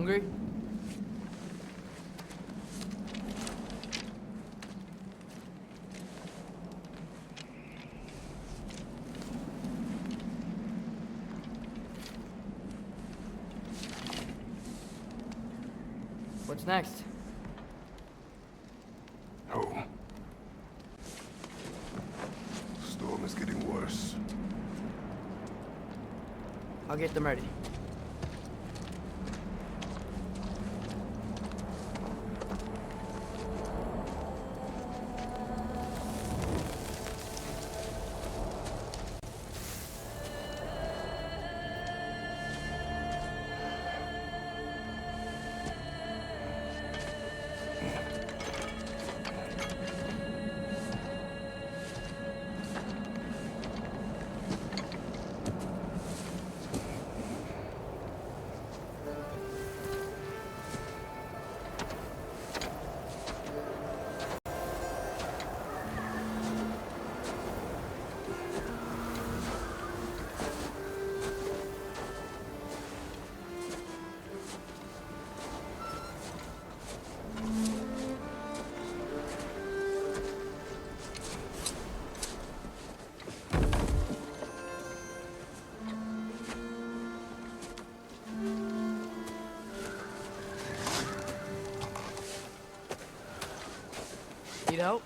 Hungry? What's next? Home. Storm is getting worse. I'll get them ready. Need help?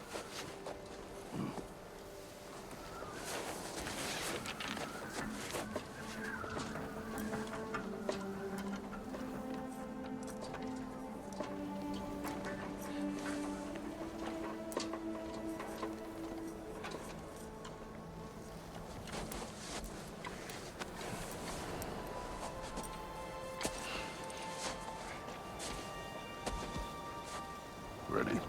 Ready?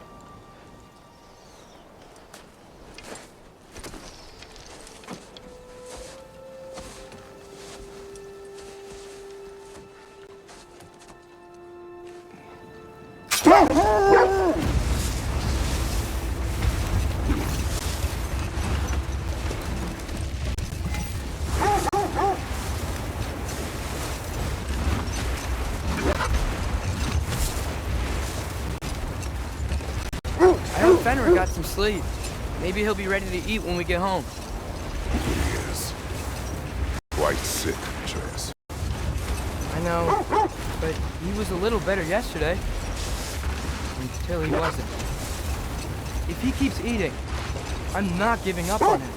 I hope Fenrir got some sleep. Maybe he'll be ready to eat when we get home. He is quite sick, Atreus. I know, but he was a little better yesterday. Until he wasn't. If he keeps eating, I'm not giving up on him.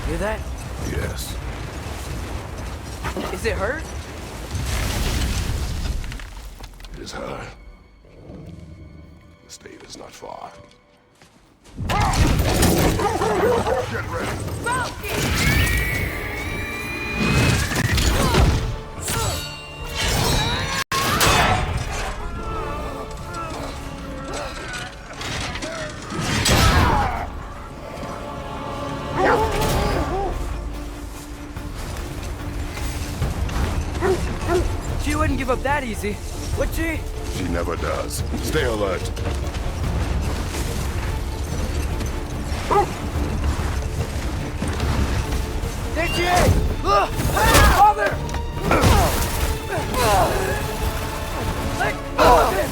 Hear that? Yes. Is it hurt? It is her. The state is not far. Get ready. She wouldn't give up that easy, would she? She never does. Stay alert. There she is! Father! Let go of him!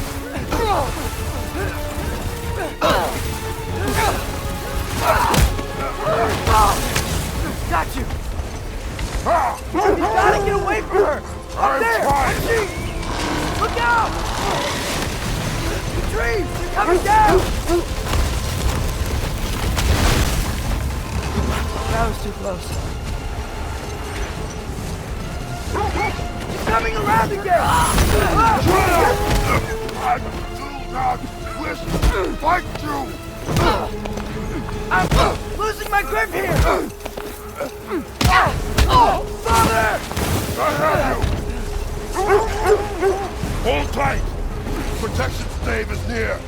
Got you! You gotta get away from her! Up there! Look out! The trees! They're coming down! That was too close. He's coming around again! I do not wish to fight you! I'm losing my grip here! Oh, Father! I have you! Hold tight! Protection stave is near!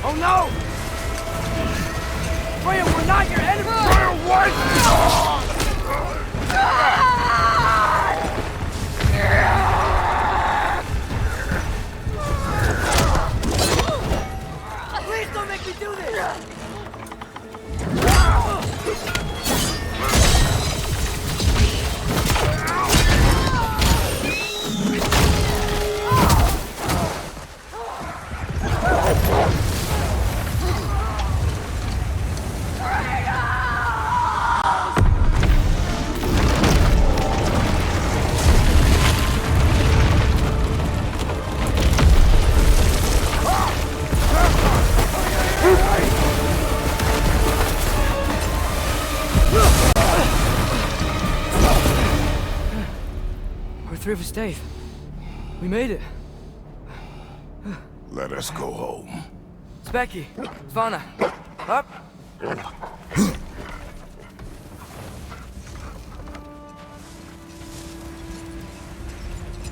Oh no! Freya, we're not your enemy! Freya, what? three of us stayed. We made it. Let us go home. Specky, Svana, up.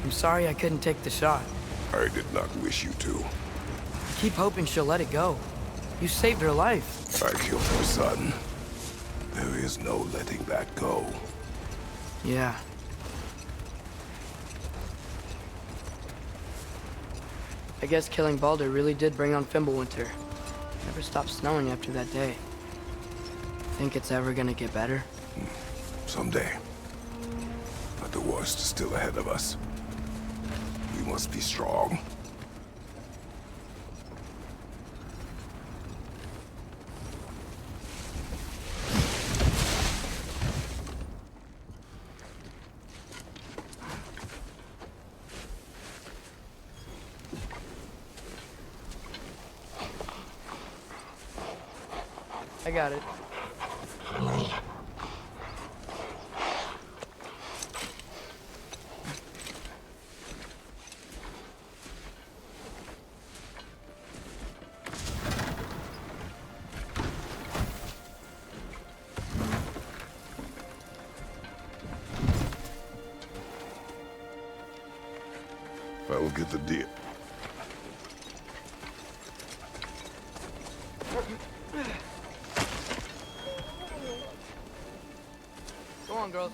I'm sorry I couldn't take the shot. I did not wish you to. Keep hoping she'll let it go. You saved her life. I killed her son. There is no letting that go. Yeah. I guess killing Baldur really did bring on Fimbulwinter. Never stopped snowing after that day. Think it's ever gonna get better? Someday. But the worst is still ahead of us. We must be strong. I got it. I will get the deer. Go on, girls.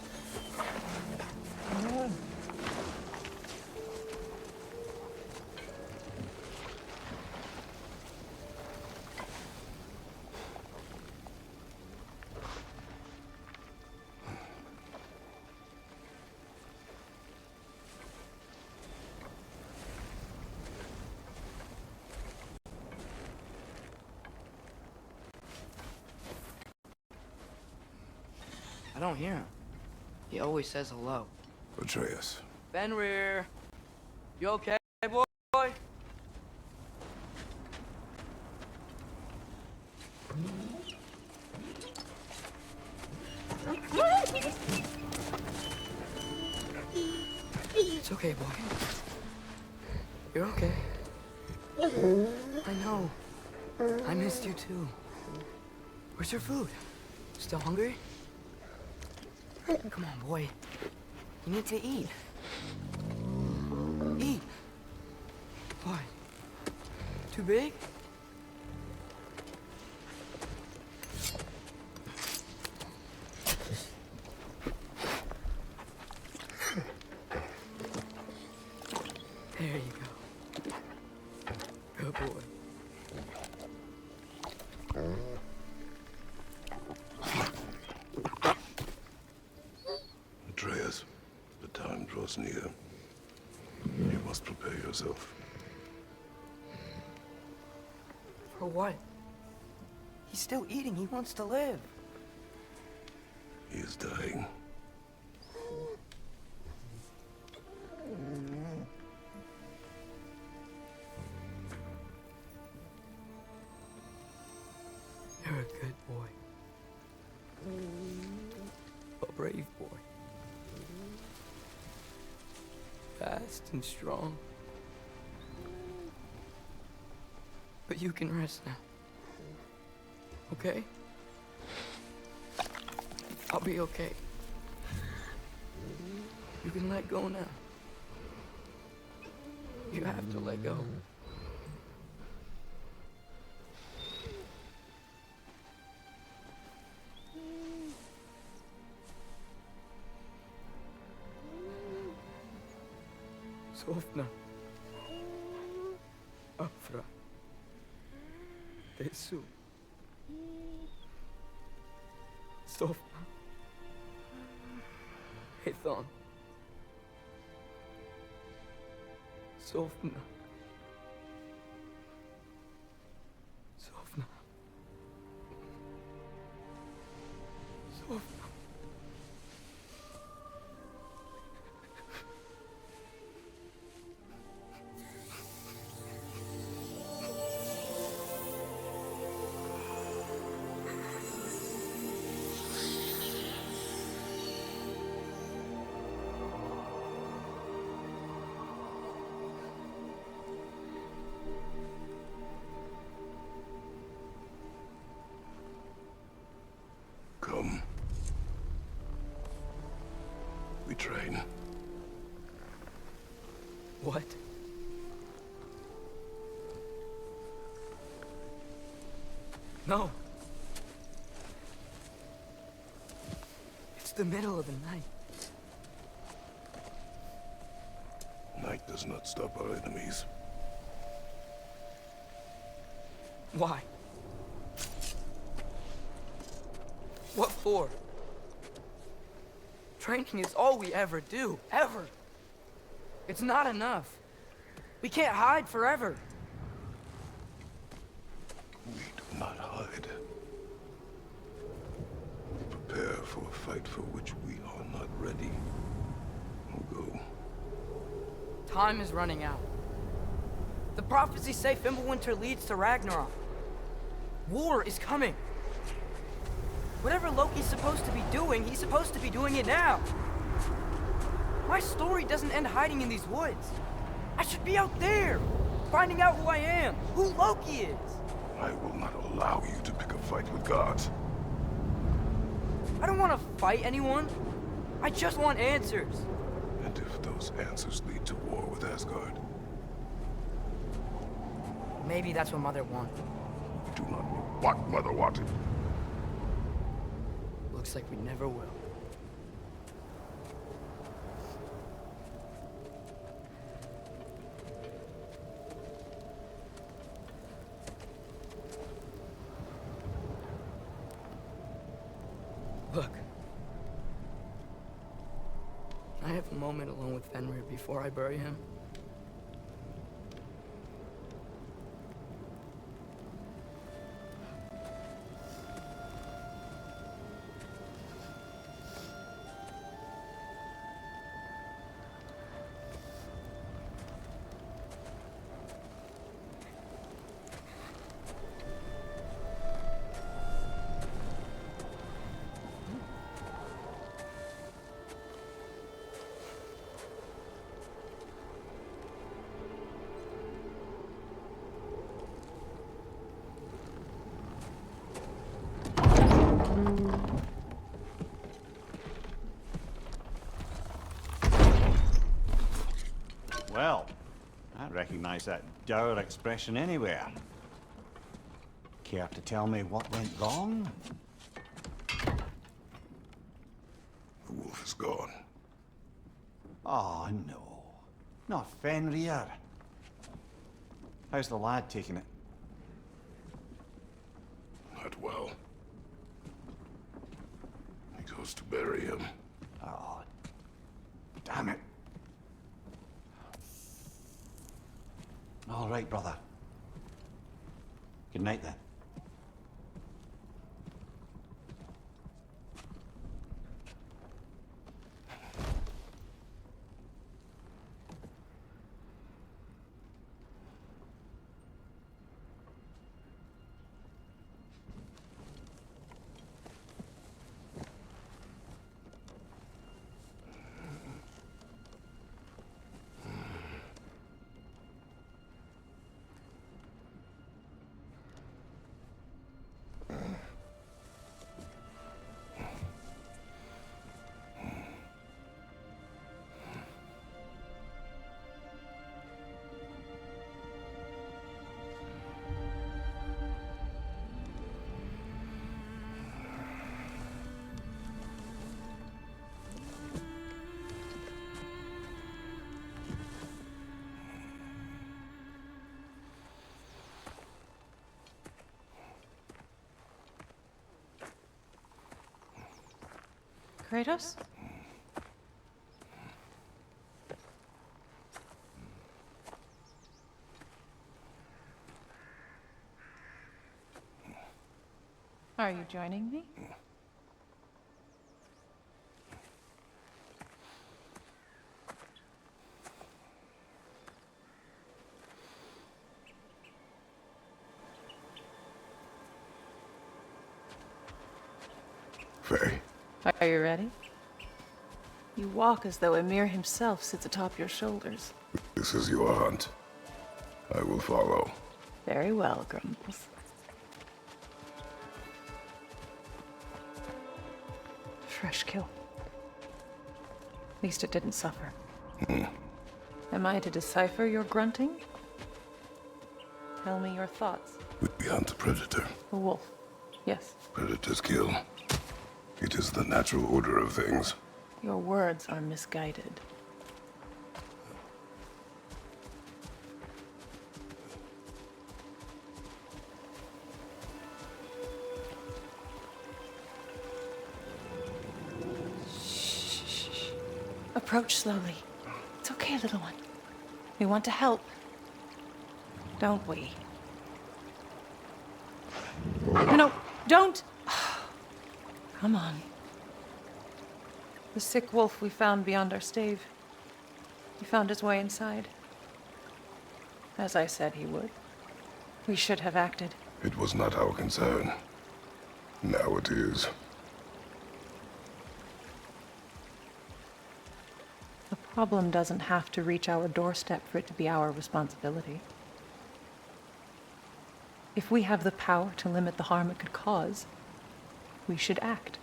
I don't hear him. He always says hello. Atreus. Fenrir, you okay, boy? It's okay, boy. You're okay. I know. I missed you too. Where's your food? Still hungry? Come on, boy. You need to eat. Eat. What? Too big? There you go. Good boy. Atreus, the time draws near. You must prepare yourself. For what? He's still eating. He wants to live. He is dying. You're a good boy. A brave boy. Fast and strong. But you can rest now. Okay? I'll be okay. You can let go now. You have to let go. Sofna. Afra. Tesu. Sofna. Hethon. Sofna. Sofna. Sofna. train. What? No. It's the middle of the night. Night does not stop our enemies. Why? What for? Training is all we ever do, ever. It's not enough. We can't hide forever. We do not hide. We prepare for a fight for which we are not ready. We'll go. Time is running out. The prophecies say Fimbulwinter leads to Ragnarok. War is coming. Whatever Loki's supposed to be doing, he's supposed to be doing it now. My story doesn't end hiding in these woods. I should be out there, finding out who I am, who Loki is. I will not allow you to pick a fight with gods. I don't want to fight anyone. I just want answers. And if those answers lead to war with Asgard? Maybe that's what Mother wanted. Do not know what Mother wanted. Looks like we never will. Look. Can I have a moment alone with Fenrir before I bury him? Well, I recognize that dour expression anywhere. Care to tell me what went wrong? The wolf is gone. Oh, no. Not Fenrir. How's the lad taking it? Not well. He goes to bury him. Oh, damn it. All right, brother. Good night, then. Kratos? Are you joining me? Faye. Are you ready? You walk as though Emir himself sits atop your shoulders. This is your hunt. I will follow. Very well, Grumbles. Fresh kill. At least it didn't suffer. Am I to decipher your grunting? Tell me your thoughts. We hunt a predator. A wolf. Yes. Predators kill. It is the natural order of things. Your words are misguided. Shh. Approach slowly. It's okay, little one. We want to help. Don't we? No, don't! Come on. The sick wolf we found beyond our stave. He found his way inside. As I said he would. We should have acted. It was not our concern. Now it is. The problem doesn't have to reach our doorstep for it to be our responsibility. If we have the power to limit the harm it could cause, we should act.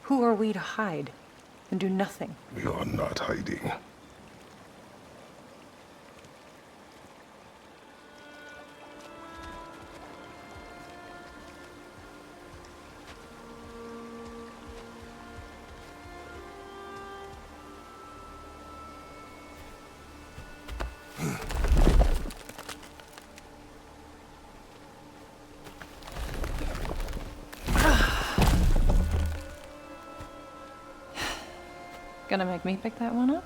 Who are we to hide and do nothing? We are not hiding. Gonna make me pick that one up?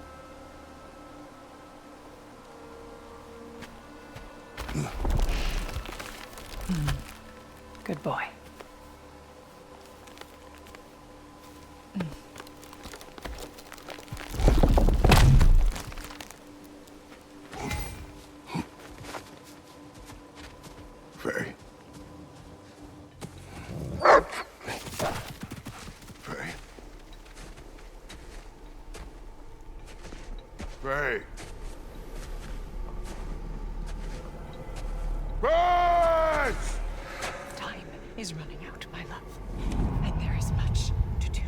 Good boy. Faye. Faye. Faye. Faye! Time is running out, my love. And there is much to do.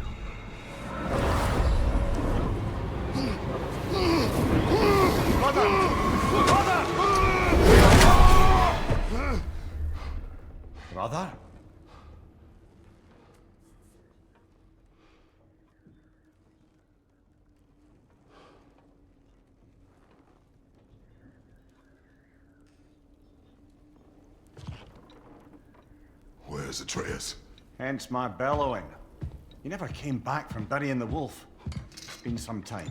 Brother? Where's Atreus? Hence my bellowing. He never came back from burying the wolf. It's been some time.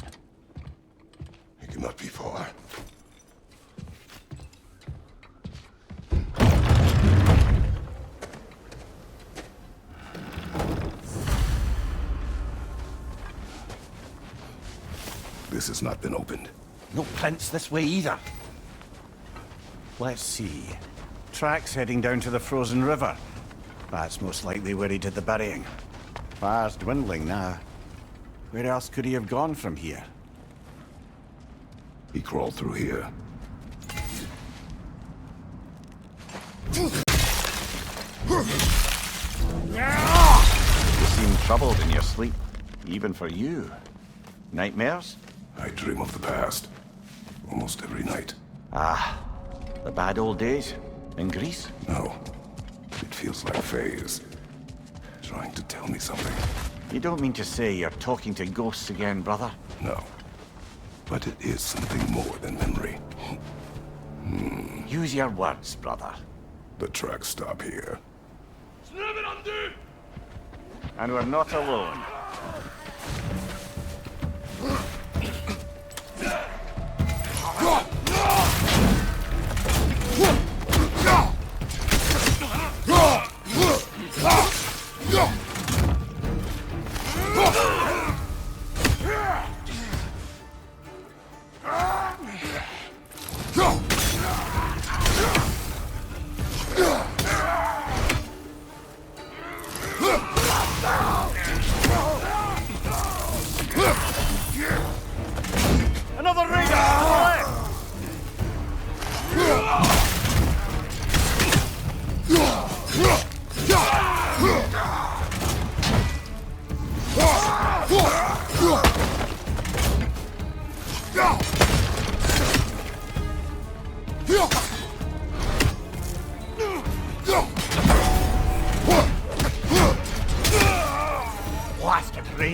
He cannot be far. This has not been opened. No prints this way either. Let's see. Tracks heading down to the frozen river. That's most likely where he did the burying. Fire's dwindling now. Where else could he have gone from here? He crawled through here. You seem troubled in your sleep. Even for you. Nightmares? I dream of the past. Almost every night. Ah, the bad old days? In Greece? No. It feels like Faye is trying to tell me something. You don't mean to say you're talking to ghosts again, brother? No. But it is something more than memory. Use your words, brother. The tracks stop here. And we're not alone.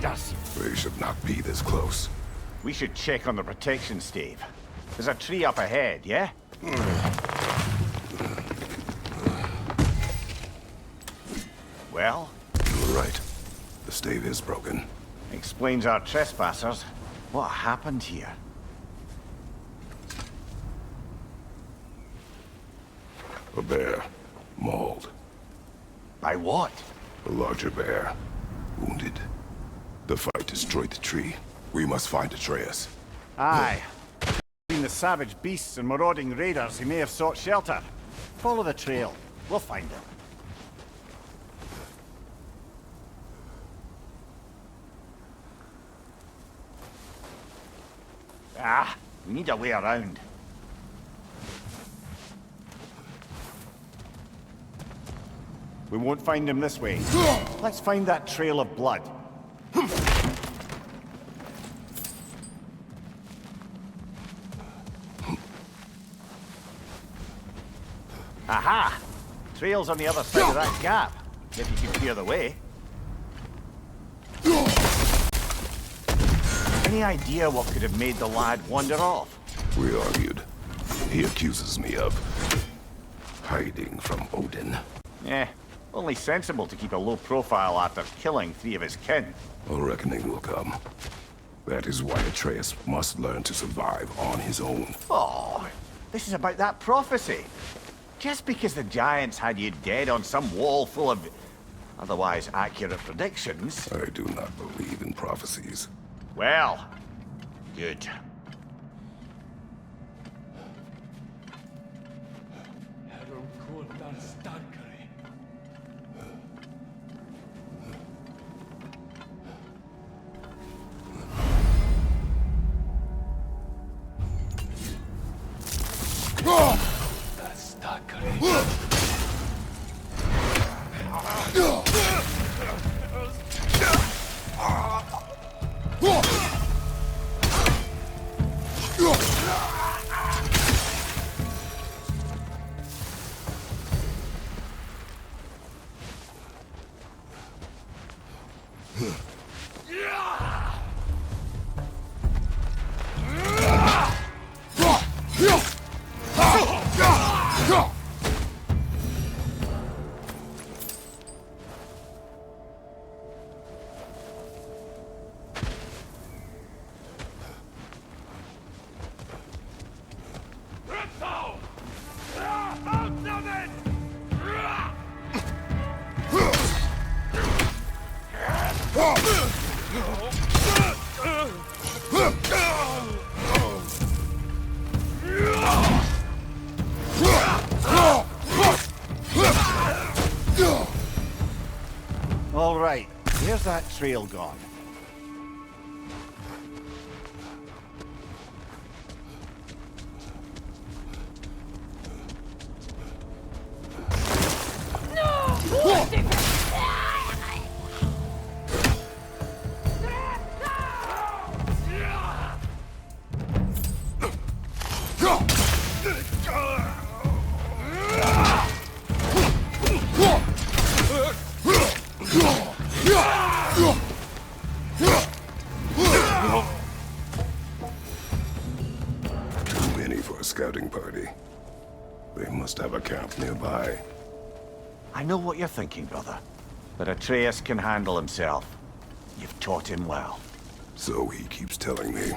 raiders. They should not be this close. We should check on the protection stave. There's a tree up ahead, yeah? Well? You're right. The stave is broken. Explains our trespassers. What happened here? A bear. Mauled. By what? A larger bear. Wounded. The fight destroyed the tree. We must find Atreus. Aye. Between the savage beasts and marauding raiders, he may have sought shelter. Follow the trail. We'll find him. Ah, we need a way around. We won't find him this way. Let's find that trail of blood. Aha! Trail's on the other side of that gap. If you can clear the way. Any idea what could have made the lad wander off? We argued. He accuses me of hiding from Odin. Only sensible to keep a low profile after killing 3 of his kin. A reckoning will come. That is why Atreus must learn to survive on his own. Oh, this is about that prophecy. Just because the giants had you dead on some wall full of otherwise accurate predictions. I do not believe in prophecies. Well, good. All right, where's that trail gone? Too many for a scouting party. They must have a camp nearby. I know what you're thinking, brother. But Atreus can handle himself. You've taught him well. So he keeps telling me.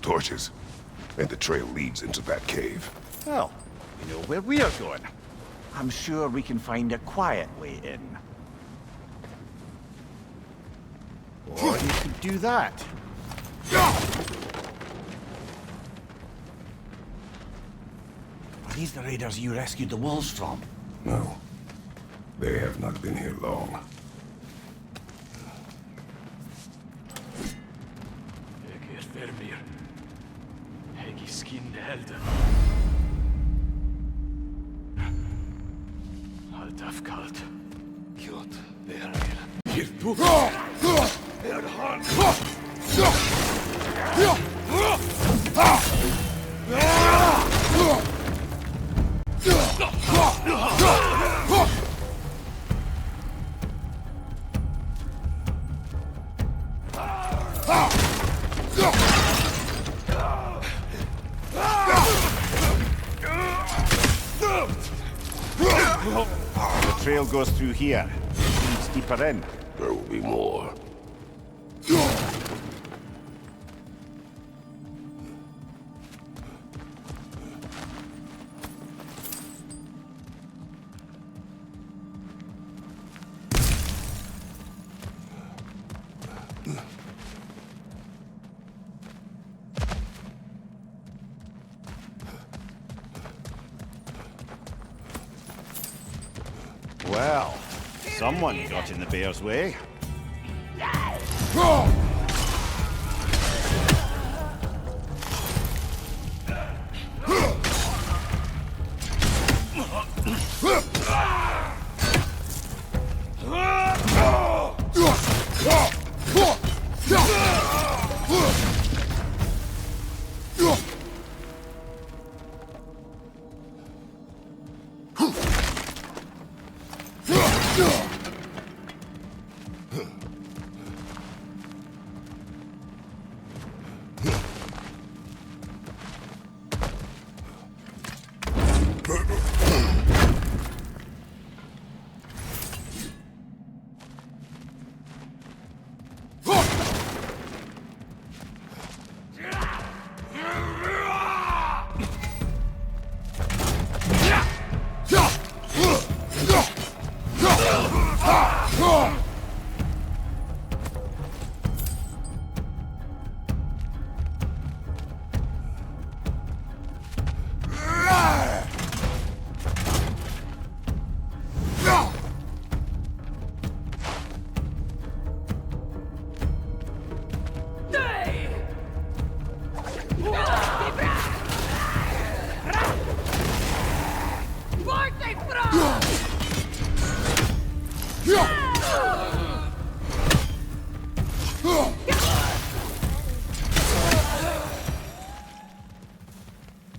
Torches. And the trail leads into that cave. Well, we know where we are going. I'm sure we can find a quiet way in. Or you could do that. Are these the raiders you rescued the wolves from? No. They have not been here long. The trail goes through here. Leads deeper in. There will be more. Well, someone got in the bear's way.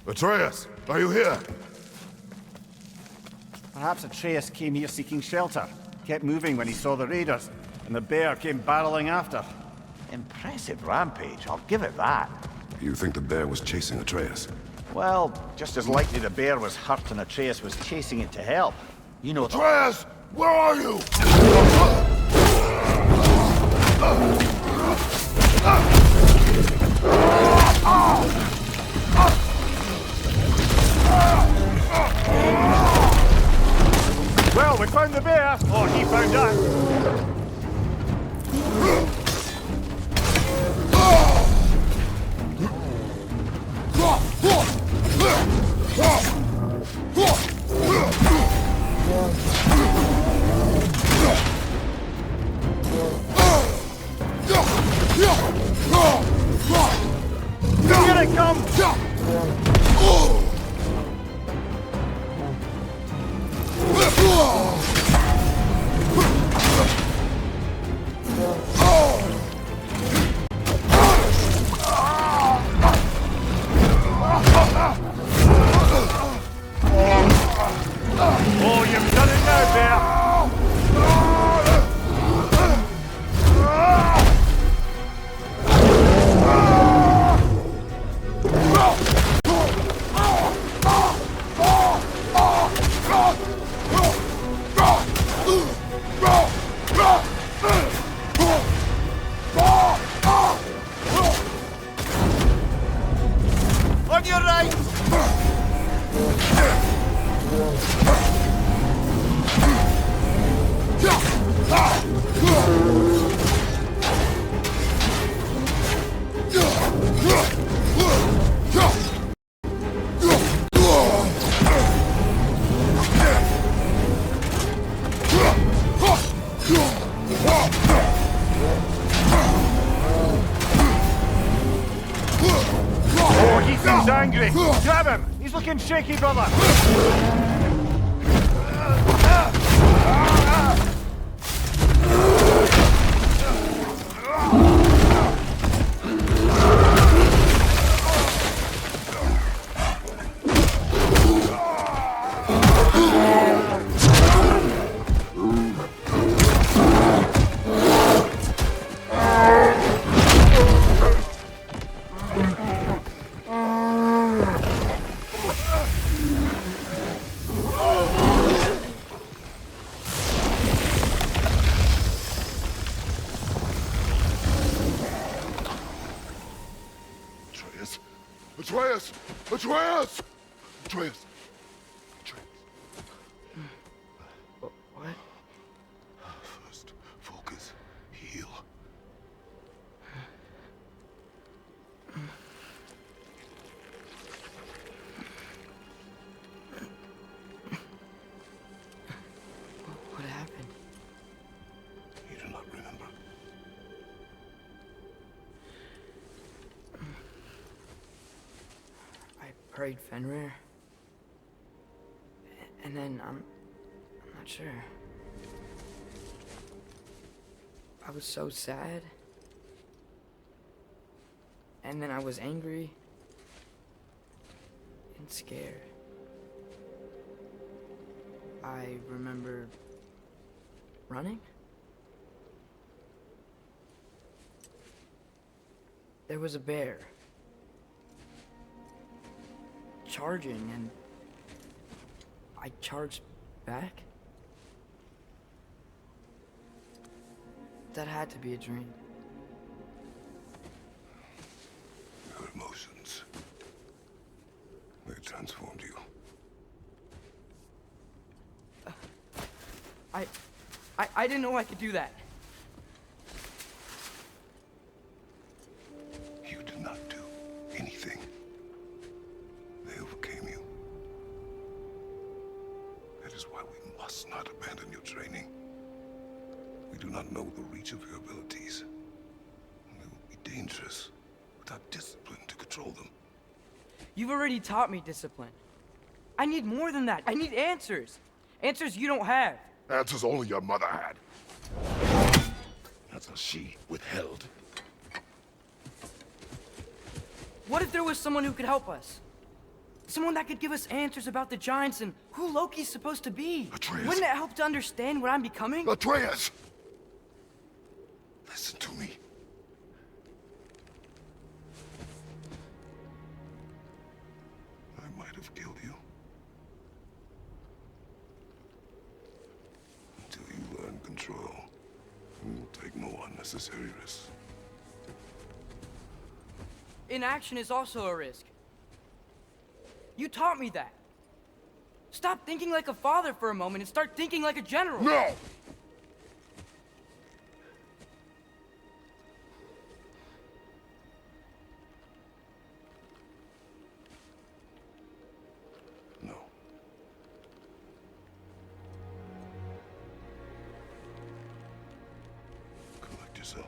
Atreus, are you here? Perhaps Atreus came here seeking shelter. Kept moving when he saw the raiders, and the bear came barreling after. Impressive rampage, I'll give it that. You think the bear was chasing Atreus? Well, just as likely the bear was hurt and Atreus was chasing it to help. You know that. Atreus! Where are you? Well, we found the bear, or he found us. Here it comes! Oh, you've done it now, bear! On your right! Oh, he seems angry. Grab him! He's looking shaky, brother! Atreus! Atreus! Atreus! Atreus. What? First, focus. Heal. What happened? You do not remember. I prayed Fenrir. And then I'm not sure. I was so sad. And then I was angry and scared. I remember running. There was a bear charging, and I charged back. That had to be a dream. Your emotions. They transformed you. I didn't know I could do that. You did not do anything. They overcame you. That is why we must not abandon your training. We do not know the reach of your abilities. They will be dangerous without discipline to control them. You've already taught me discipline. I need more than that. I need answers. Answers you don't have. Answers only your mother had. Answers she withheld. What if there was someone who could help us? Someone that could give us answers about the giants and who Loki's supposed to be. Atreus. Wouldn't it help to understand what I'm becoming? Atreus! Listen to me. I might have killed you. Until you learn control, you will take no unnecessary risks. Inaction is also a risk. You taught me that. Stop thinking like a father for a moment and start thinking like a general. No! No. Collect yourself.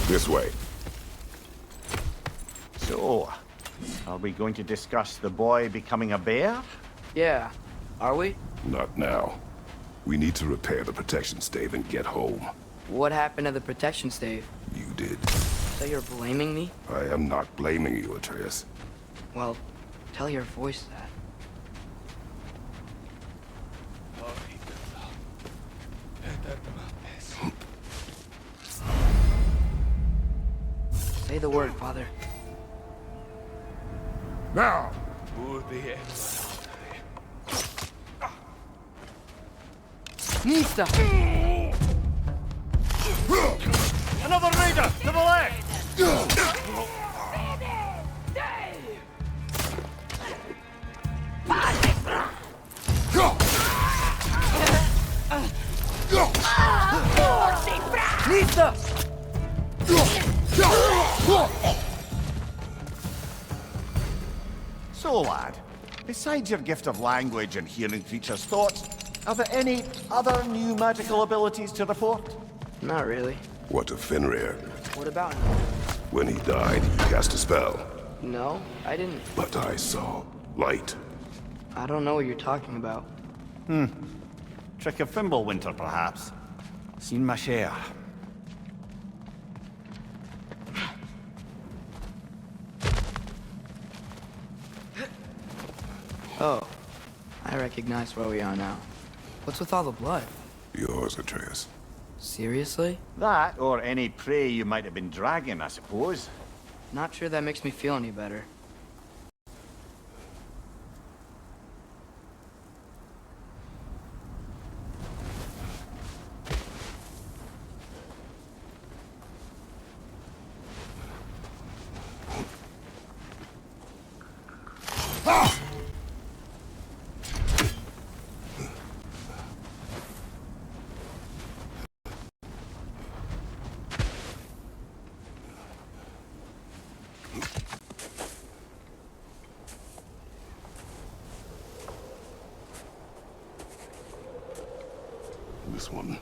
This way. So, are we going to discuss the boy becoming a bear? Yeah, are we? Not now. We need to repair the protection stave and get home. What happened to the protection stave? You did. So you're blaming me? I am not blaming you, Atreus. Well, tell your voice that. Say the word, Father. Now! Nista! Another raider to the left! Nista! So, lad, besides your gift of language and hearing creatures' thoughts, are there any other new magical abilities to report? Not really. What of Fenrir? What about him? When he died, he cast a spell. No, I didn't. But I saw. Light. I don't know what you're talking about. Trick of Fimbulwinter, perhaps. Seen my share. Oh, I recognize where we are now. What's with all the blood? Yours, Atreus. Seriously? That, or any prey you might have been dragging, I suppose. Not sure that makes me feel any better. This one.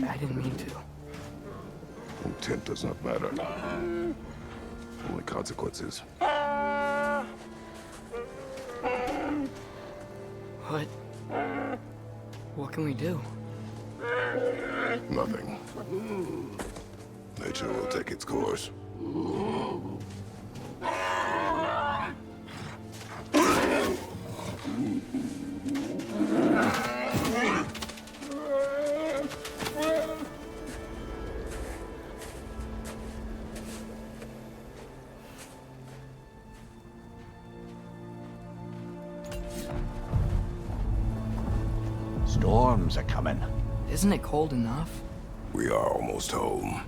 I didn't mean to. Intent does not matter. Only consequences. What? What can we do? Nothing. Nature will take its course. Storms are coming. Isn't it cold enough? We are almost home.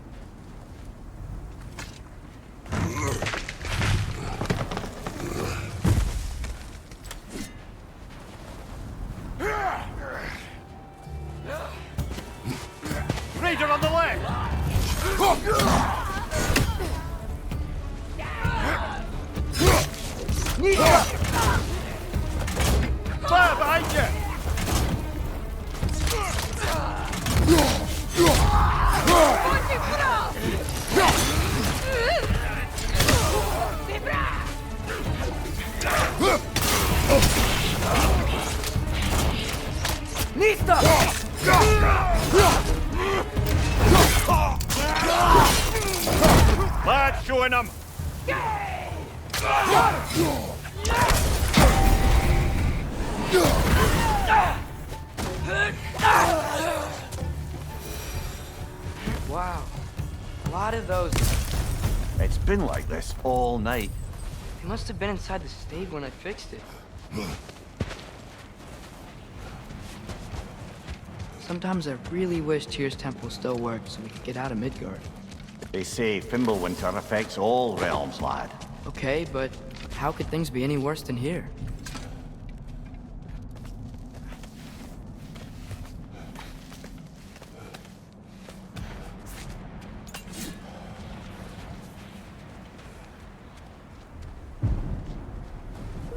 Raider on the left! Fire behind you! Lad, showing him! Wow. A lot of those. It's been like this all night. They must have been inside the stave when I fixed it. Sometimes I really wish Tyr's temple still worked so we could get out of Midgard. They say Fimbulwinter affects all realms, lad. Okay, but how could things be any worse than here?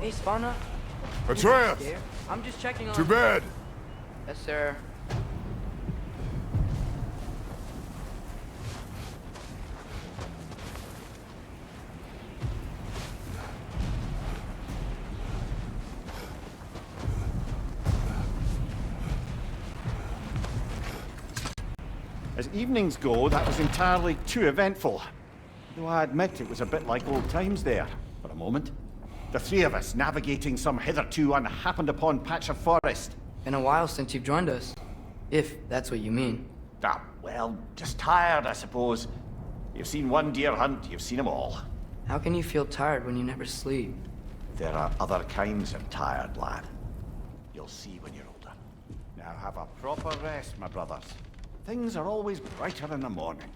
Hey, Spana. Atreus! I'm just checking on... To bed! Yes, sir. As evenings go, that was entirely too eventful. Though I admit it was a bit like old times there, for a moment. The three of us navigating some hitherto unhappened-upon patch of forest. Been a while since you've joined us. If that's what you mean. Ah, well, just tired, I suppose. You've seen one deer hunt, you've seen them all. How can you feel tired when you never sleep? There are other kinds of tired, lad. You'll you'll see when you're older. Now have a proper rest, my brothers. Things are always brighter in the morning.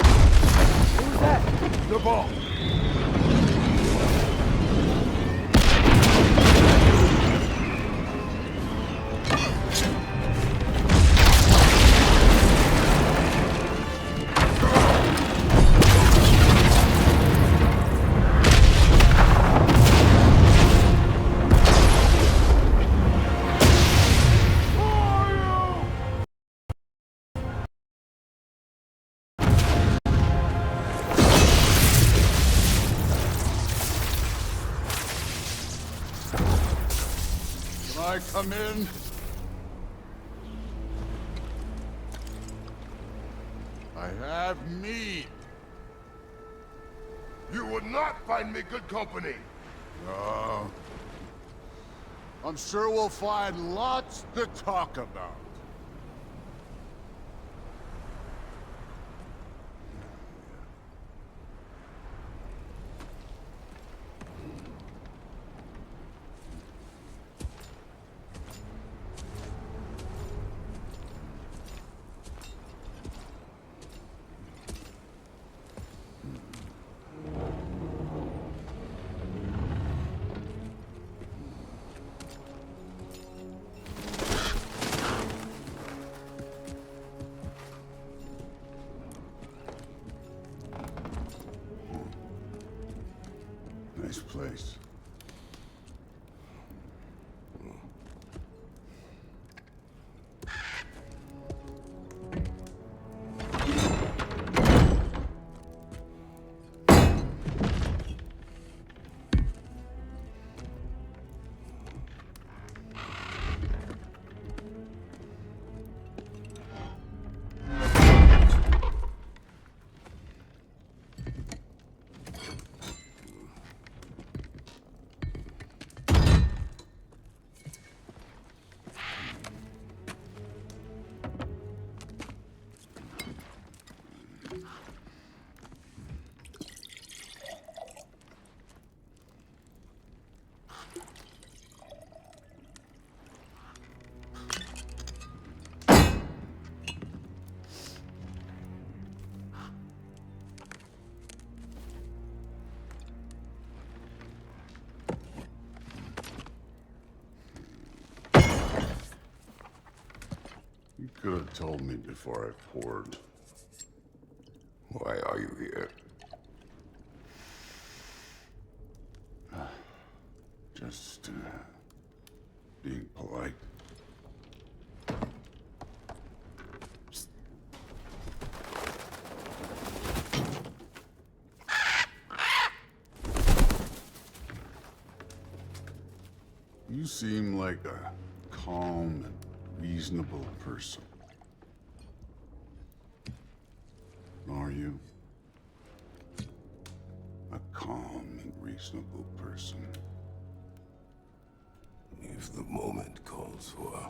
Who was that? The ball! I come in? I have mead. You would not find me good company. I'm sure we'll find lots to talk about. Nice place. You could have told me before I poured. Why are you here? Just, being polite. You seem like a calm and reasonable person. Are you? A calm and reasonable person. If the moment calls for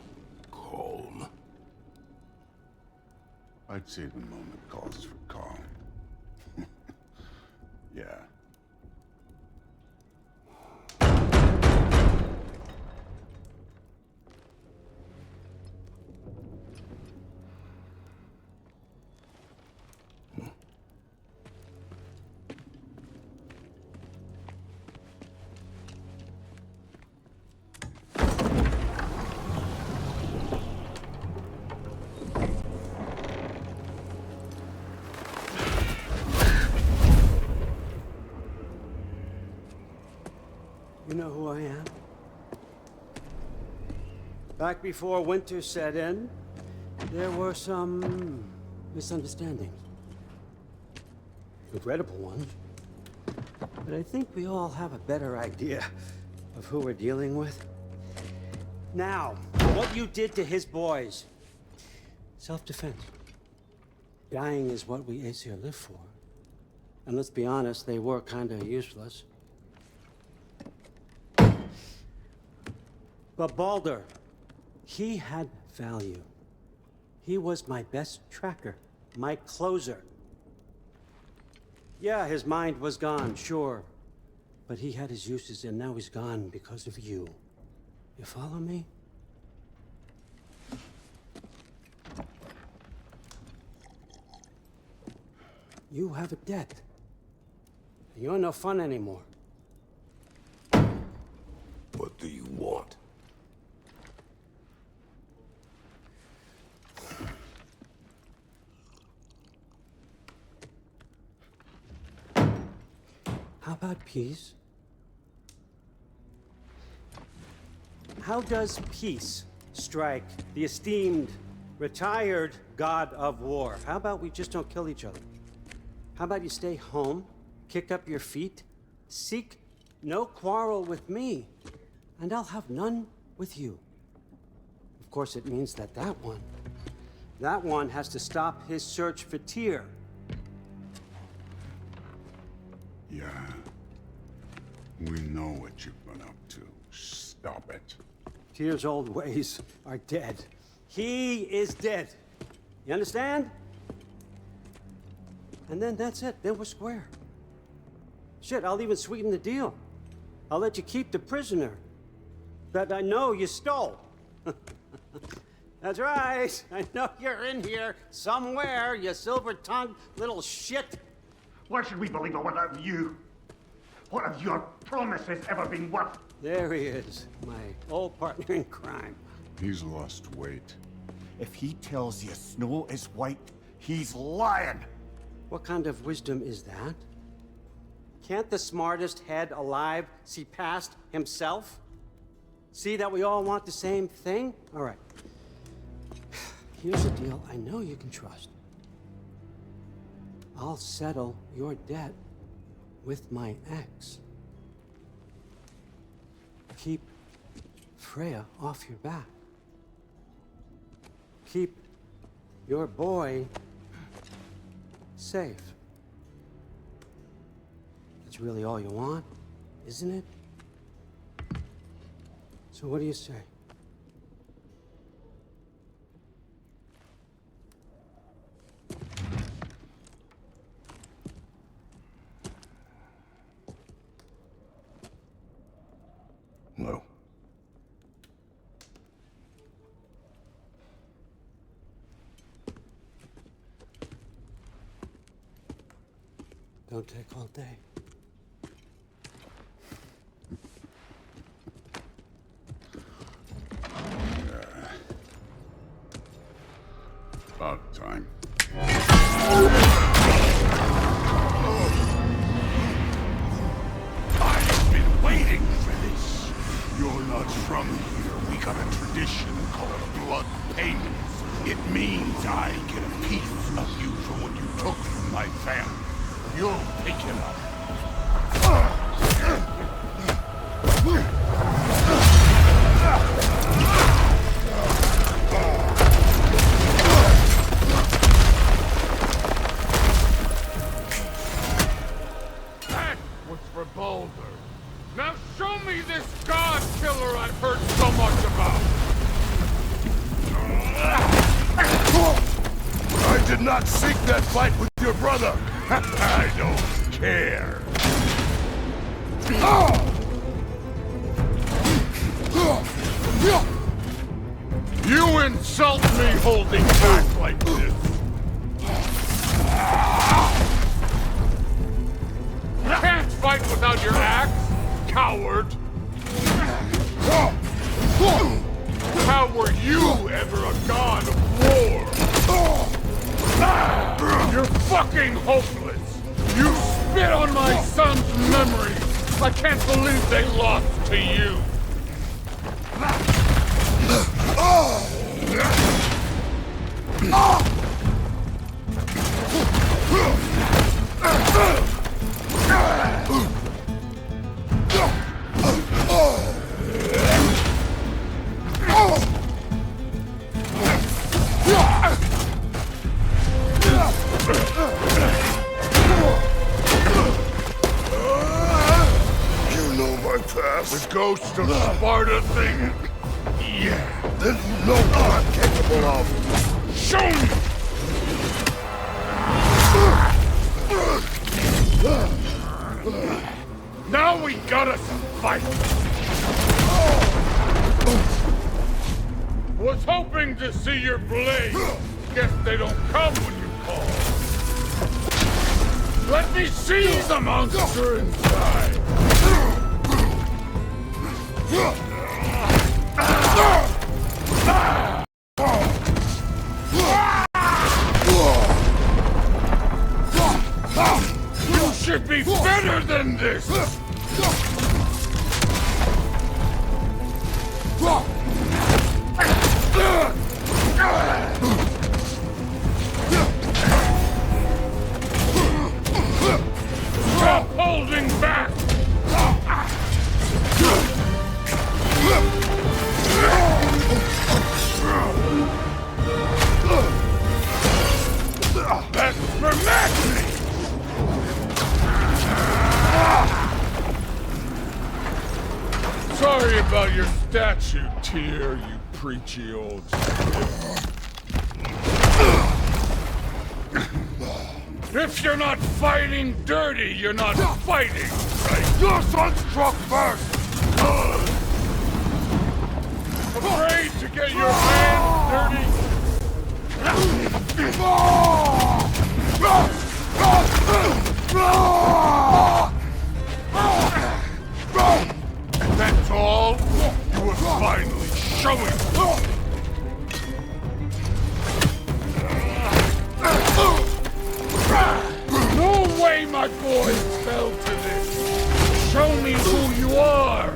calm. I'd say the moment calls for calm. Yeah. You know who I am? Back before winter set in, there were some misunderstandings. Regrettable ones. But I think we all have a better idea of who we're dealing with. Now, what you did to his boys. Self-defense. Dying is what we Aesir live for. And let's be honest, they were kinda useless. But Baldur, He had value. He was my best tracker, my closer. Yeah, his mind was gone, sure. But he had his uses, and now he's gone because of you. You follow me? You have a debt. You're no fun anymore. What do you want? How about peace? How does peace strike the esteemed, retired God of War? How about we just don't kill each other? How about you stay home, kick up your feet, seek no quarrel with me, and I'll have none with you. Of course, it means that that one has to stop his search for Tyr. Yeah. We know what you've been up to. Stop it. Tyr's old ways are dead. He is dead. You understand? And then that's it. Then we're square. Shit, I'll even sweeten the deal. I'll let you keep the prisoner that I know you stole. That's right. I know you're in here somewhere, you silver-tongued little shit. Why should we believe a word out of you? What have your promises ever been worth? There he is, my old partner in crime. He's lost weight. If he tells you snow is white, he's lying. What kind of wisdom is that? Can't the smartest head alive see past himself? See that we all want the same thing? All right. Here's a deal I know you can trust. I'll settle your debt with my ex. Keep Freya off your back. Keep your boy safe. That's really all you want, isn't it? So what do you say? No. Don't take all day. About time. I've been waiting for this. You're not from here. We got a tradition called blood payments. It means I get a piece of you for what you took from my family. You'll pick it up. That was for Baldur. Now show me this god killer I've heard so much about. I did not seek that fight with your brother. I don't care. You insult me holding back like this. You can't fight without your axe, coward. How were you ever a god of war? You're fucking hopeless. You spit on my son's memory. I can't believe they lost to you. You know my past. The ghost of Sparta thing. Yeah, then you know what I'm capable of. Show me! Now we got us a fight! Was hoping to see your blade. Guess they don't come when you call. Let me see the monster inside! You should be better than this! Stop holding back! That's for Max! Sorry about your statue, Tyr, you preachy old shit. If you're not fighting dirty, you're not fighting, right? Your son struck first! Afraid to get your hands dirty? That's all? You were finally showing. No way my boys fell to this. Show me who you are.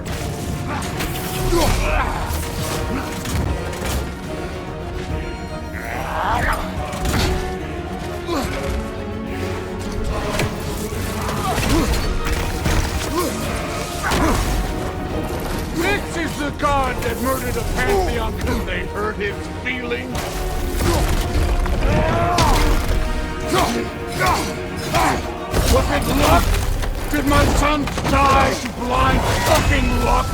This is the god that murdered a pantheon because they hurt his feelings. Was it luck? Did my son die to blind fucking luck?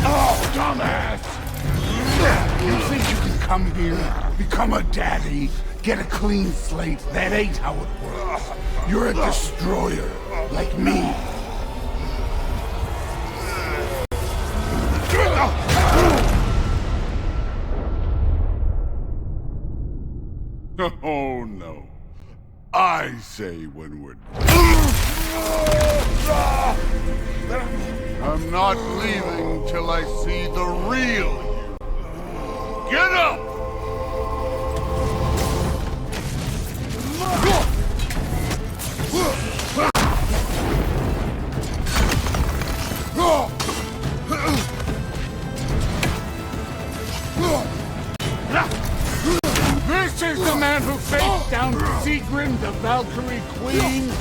Oh, dumbass! You think you can come here, become a daddy, get a clean slate? That ain't how it works. You're a destroyer, like me. Oh no. I say when we're I'm not leaving till I see the real you. Get up! This is the man who faced down Sigrun, the Valkyrie Queen.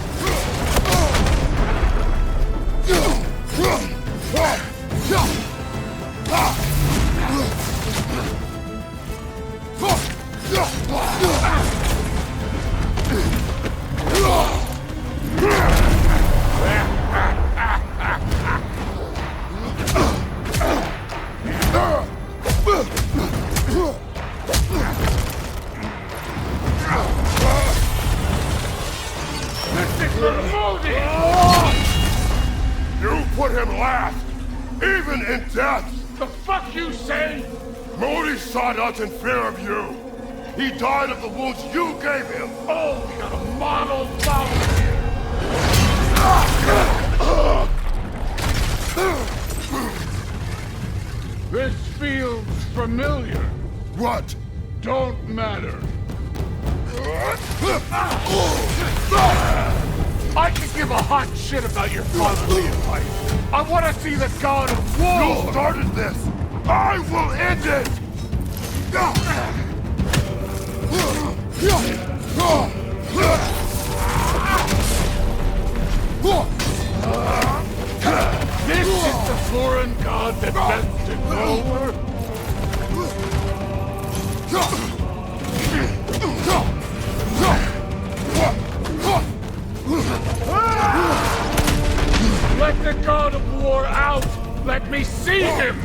You put him last, even in death. The fuck you say? Modi sought out in fear of you. He died of the wounds you gave him. Oh, we got a model follower here. This feels familiar. What? Don't matter. I can give a hot shit about your fatherly advice. I want to see the God of War. You started this. I will end it. This is the foreign god that bends to nowhere. Let the the God of War out! Let me see him!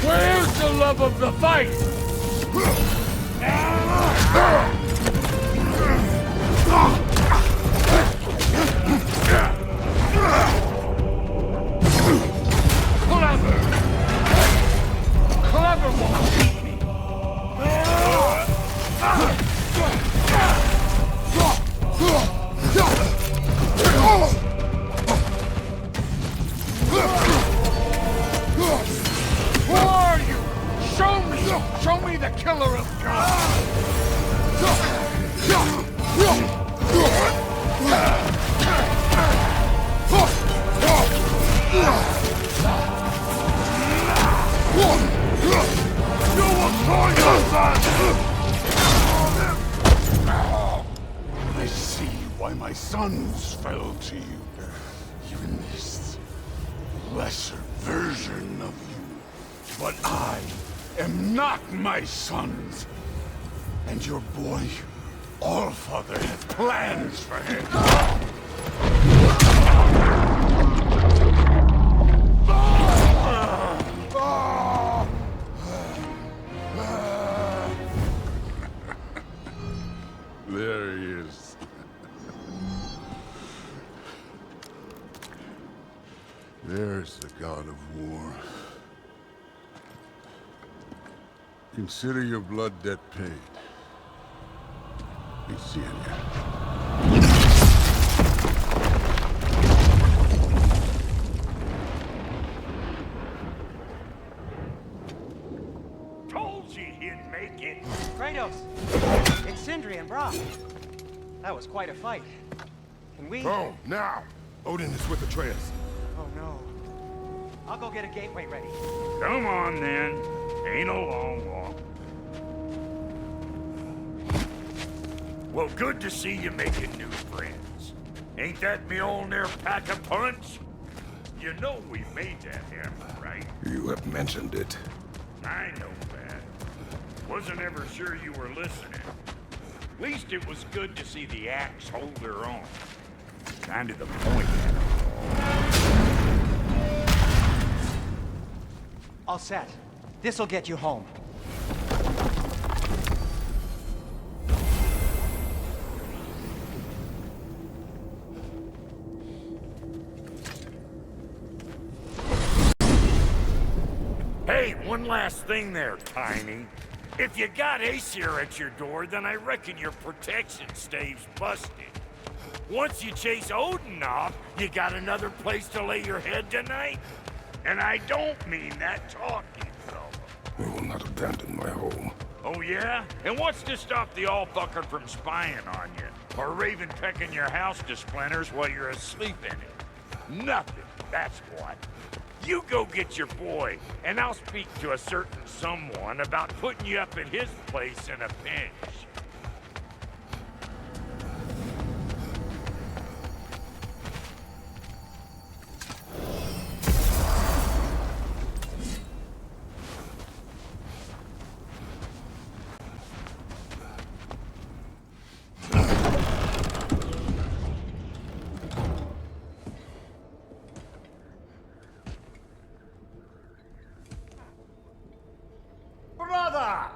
Where's the love of the fight? Clever won't beat me. Who are you? Show me! Show me the killer of gods! You will call yourself! I see why my sons fell to you. Even this lesser version of you. But I am not my sons. And your boy, Allfather, has plans for him. There he is. There's the God of War. Consider your blood debt paid. Be seeing you. Told you he'd make it. Kratos! It's Sindri and Brock. That was quite a fight. Can we... Oh, now! Odin is with Atreus. Oh, no. I'll go get a gateway ready. Come on, then. Ain't a long walk. Well, good to see you making new friends. Ain't that Mjolnir pack a punch? You know we made that hammer, right? You have mentioned it. I know that. Wasn't ever sure you were listening. At least it was good to see the axe hold her own. Kind of the point. All set. This'll get you home. Hey, one last thing there, Tiny. If you got Aesir at your door, then I reckon your protection stave's busted. Once you chase Odin off, you got another place to lay your head tonight? And I don't mean that talking, fella. I will not abandon my home. Oh yeah? And what's to stop the all-fucker from spying on you? Or Raven pecking your house to splinters while you're asleep in it? Nothing, that's what. You go get your boy, and I'll speak to a certain someone about putting you up at his place in a pinch. Brother!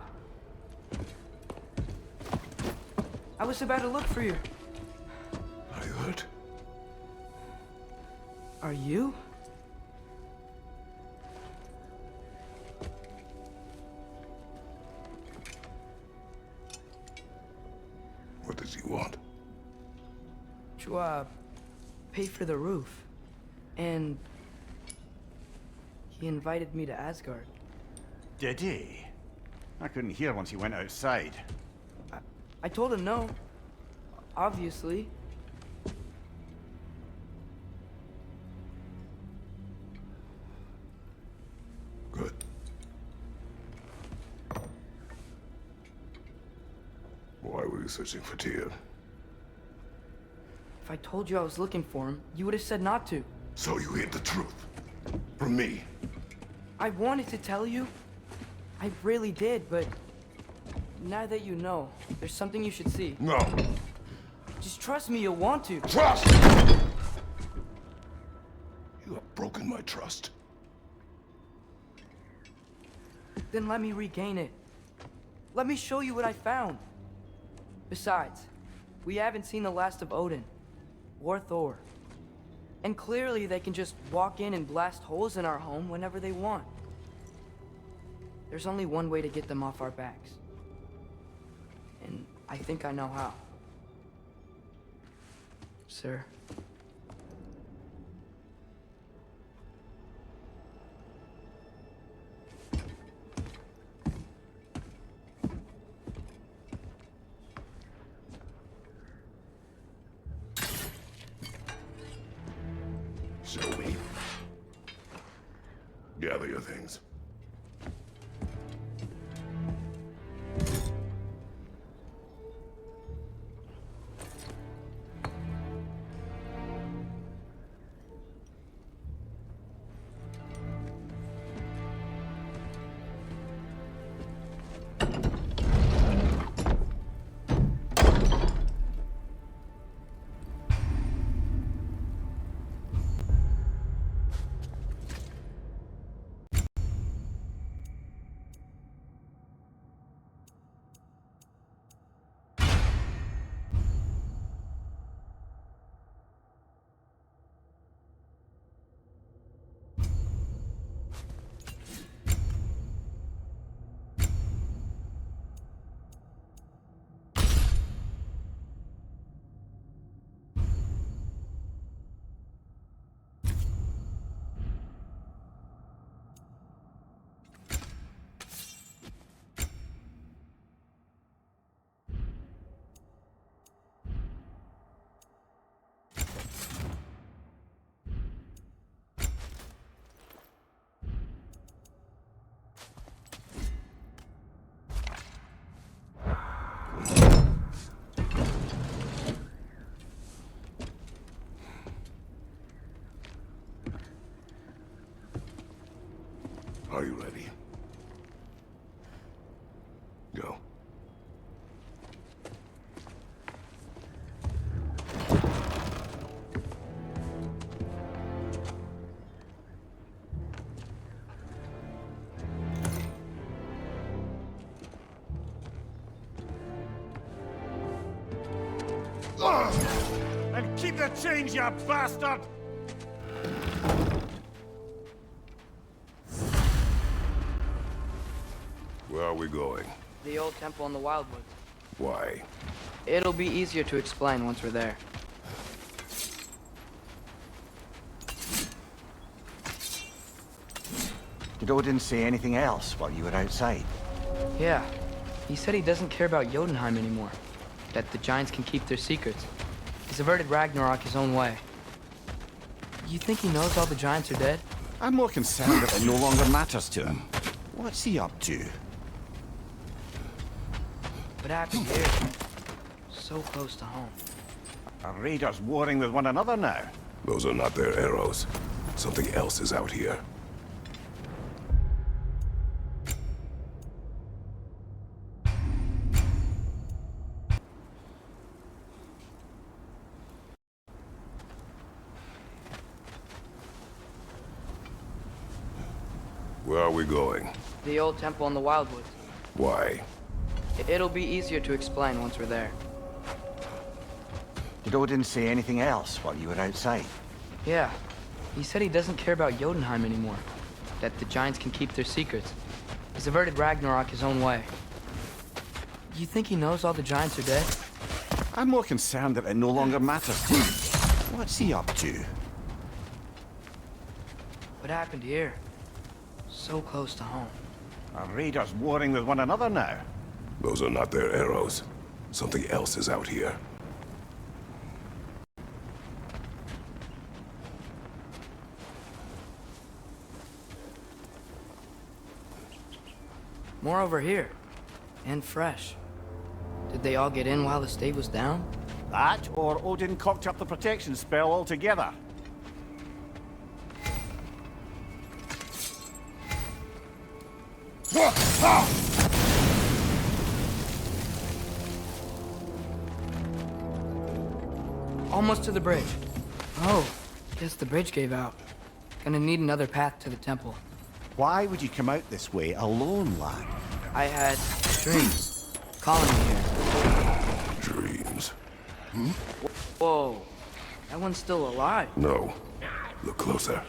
I was about to look for you. Are you hurt? Are you? What does he want? To, pay for the roof. And he invited me to Asgard. Did he? I couldn't hear once he went outside. I told him no. Obviously. Good. Why were you searching for Tyr? If I told you I was looking for him, you would have said not to. So you hid the truth from me. I wanted to tell you, I really did, but now that you know, there's something you should see. No. Just trust me, you'll want to. Trust! You have broken my trust. Then let me regain it. Let me show you what I found. Besides, we haven't seen the last of Odin or Thor. And clearly they can just walk in and blast holes in our home whenever they want. There's only one way to get them off our backs. And I think I know how. Sir. Shall we? Gather your things. Are you ready? Go. And keep the change, you bastard! Where are we going? The old temple in the Wildwoods. Why? It'll be easier to explain once we're there. Did Odin say anything else while you were outside? Yeah. He said he doesn't care about Jotunheim anymore. That the giants can keep their secrets. He's averted Ragnarok his own way. You think he knows all the giants are dead? I'm more concerned that it no longer matters to him. What's he up to? What happened here? So close to home. Are raiders warring with one another now? Those are not their arrows. Something else is out here. Where are we going? The old temple in the Wildwoods. Why? It'll be easier to explain once we're there. Did Odin say anything else while you were outside? Yeah. He said he doesn't care about Jotunheim anymore. That the giants can keep their secrets. He's averted Ragnarok his own way. You think he knows all the giants are dead? I'm more concerned that it no longer matters to him. What's he up to? What happened here? So close to home. Are raiders warring with one another now? Those are not their arrows. Something else is out here. More over here. And fresh. Did they all get in while the stave was down? That, or Odin cocked up the protection spell altogether. Almost to the bridge. Oh, guess the bridge gave out. Gonna need another path to the temple. Why would you come out this way alone, lad? I had dreams calling me here. Dreams. Whoa, that one's still alive. No. Look closer.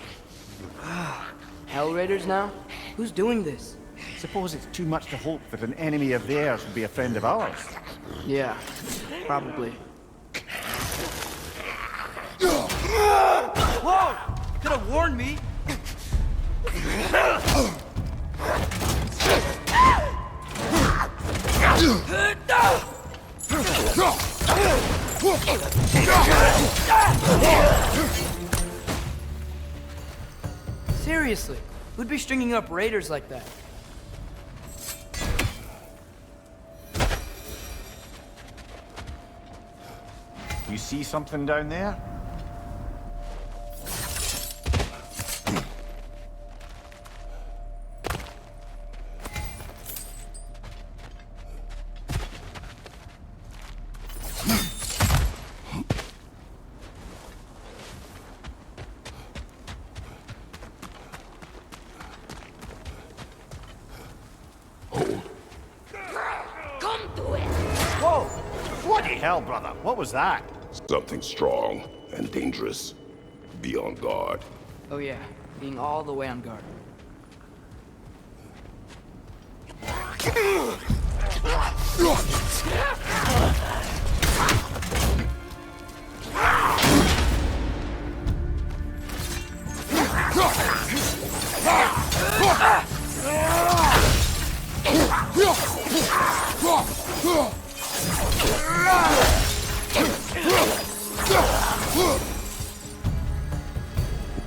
Hell Raiders now? Who's doing this? Suppose it's too much to hope that an enemy of theirs would be a friend of ours. Yeah, probably. Whoa! Could have warned me. Seriously, who'd be stringing up raiders like that? You see something down there? Hell, brother, what was that? Something strong and dangerous. Be on guard. Oh yeah, being all the way on guard.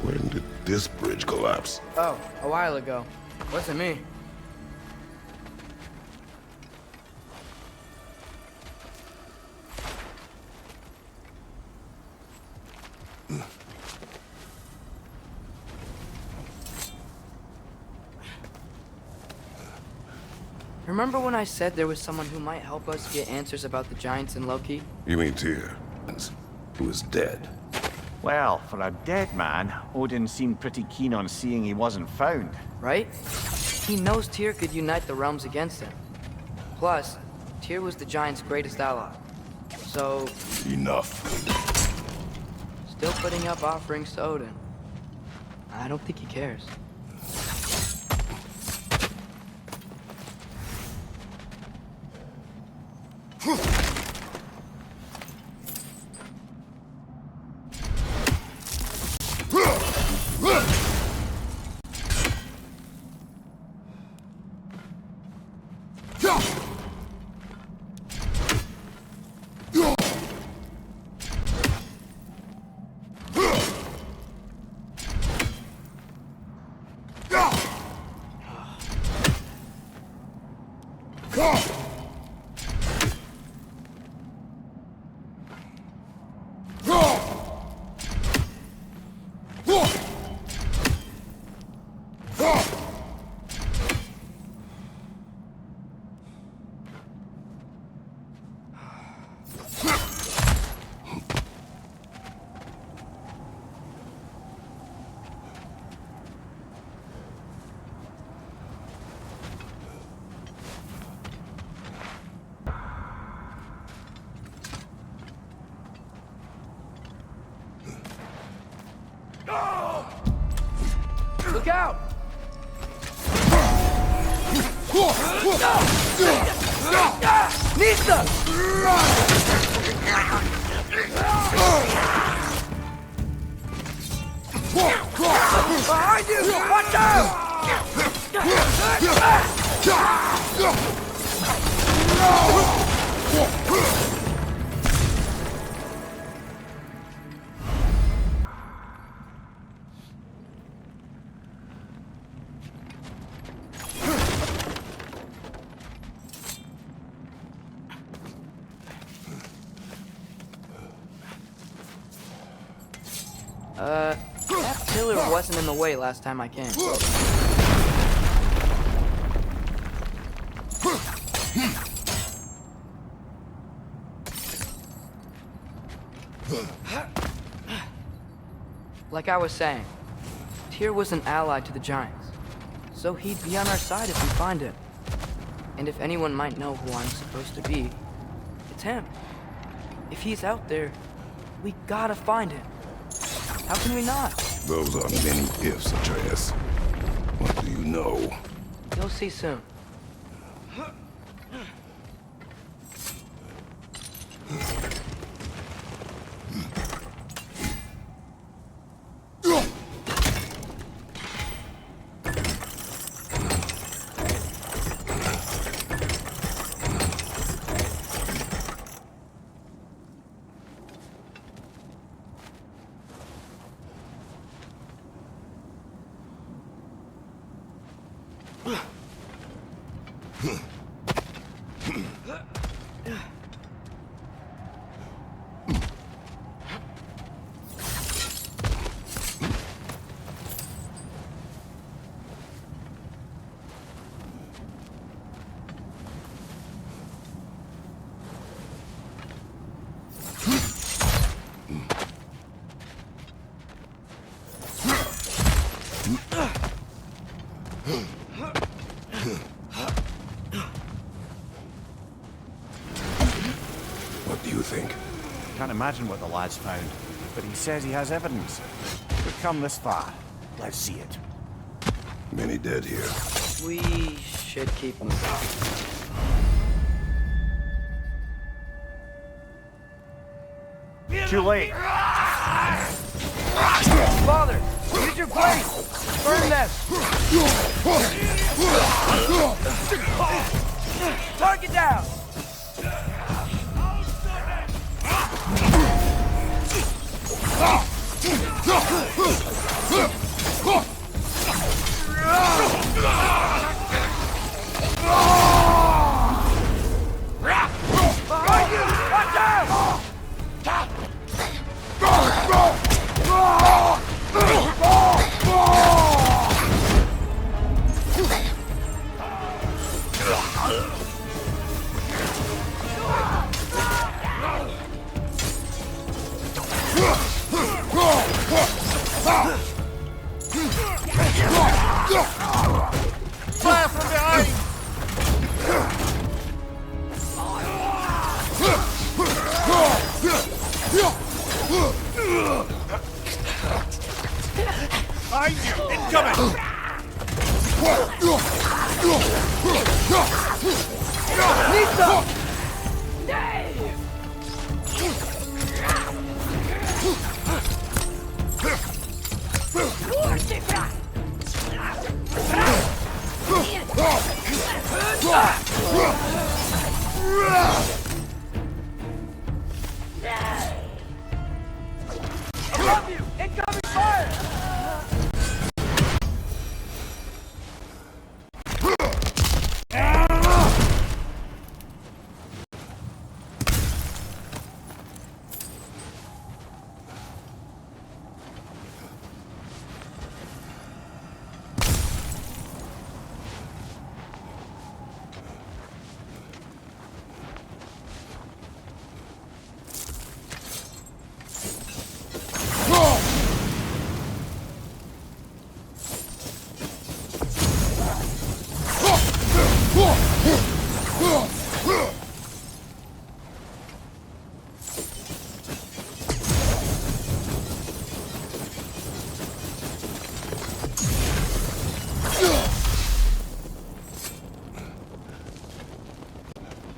When did this bridge collapse? Oh, a while ago. Wasn't me. Remember when I said there was someone who might help us get answers about the giants and Loki? You mean Tyr, who is dead? Well, for a dead man, Odin seemed pretty keen on seeing he wasn't found. Right? He knows Tyr could unite the realms against him. Plus, Tyr was the giants' greatest ally. So, Enough. still putting up offerings to Odin. I don't think he cares. Look out! Nista! Behind you! Watch out! That pillar wasn't in the way last time I came. Like I was saying, Tyr was an ally to the Giants, so he'd be on our side if we find him. And if anyone might know who I'm supposed to be, it's him. If he's out there, we gotta find him. How can we not? Those are many ifs, Atreus. What do you know? You'll see soon. What do you think? Can't imagine what the lad's found, but he says he has evidence. We've come this far. Let's see it. Many dead here. We should keep moving. Too late. Father, use your blade! Burn them! Target down! Behind you! Watch out! Fire from behind! Behind you! Incoming! Lisa! Above you! Incoming fire!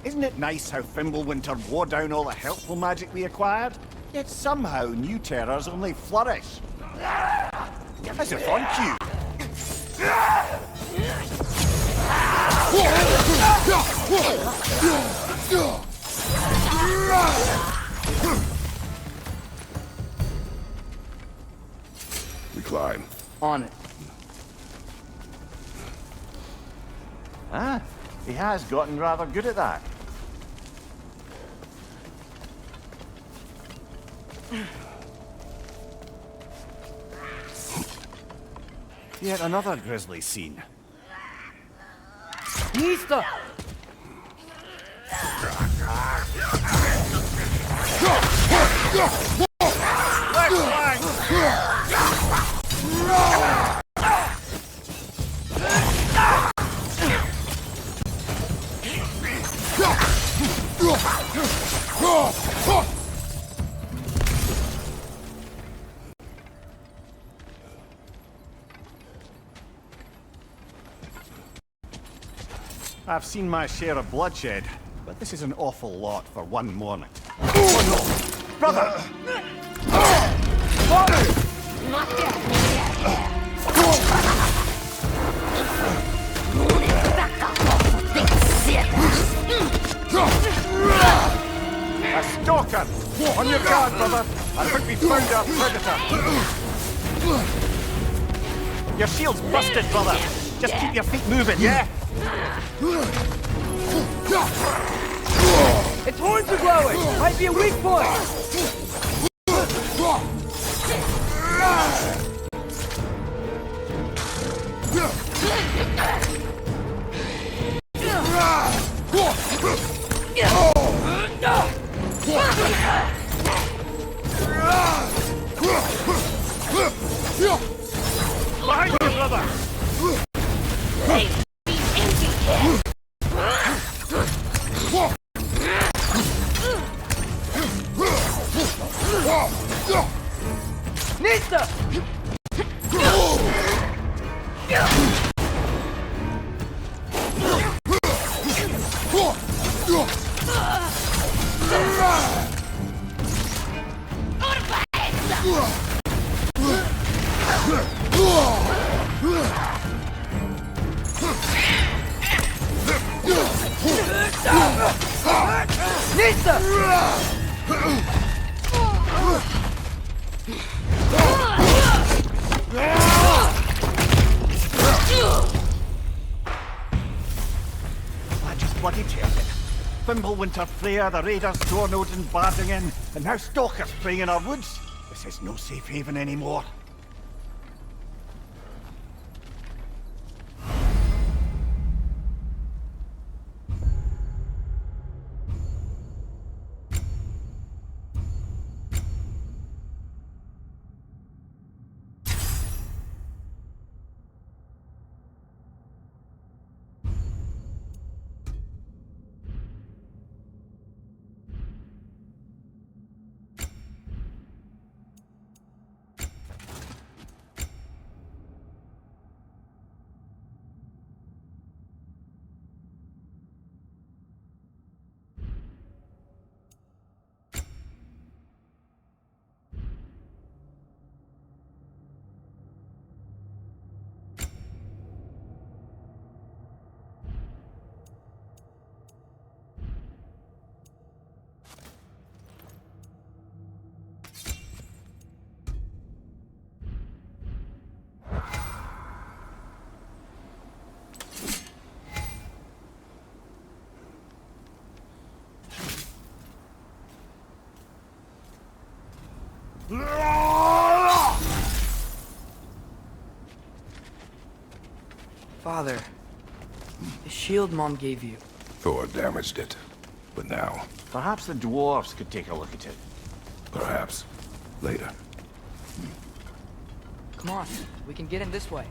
Isn't it nice how Fimbulwinter wore down all the helpful magic we acquired? Yet somehow new terrors only flourish. As if on cue. We climb. On it. Ah, he has gotten rather good at that. Yet another grisly scene. Nista! I've seen my share of bloodshed, but this is an awful lot for one morning. Oh no! Brother! A stalker! On your guard, brother! I think we found our predator. Your shield's busted, brother! Just keep your feet moving, yeah? Its horns are glowing! Might be a weak point! Behind you, brother! Nista! I just bloody teared it. Fimbulwinter, Freya, the raiders, Dornod and barging in, and now stalkers preying in our woods. This is no safe haven anymore. Father, the shield Mom gave you. Thor damaged it. But now, Perhaps the dwarves could take a look at it. perhaps, later. Come on, we can get in this way.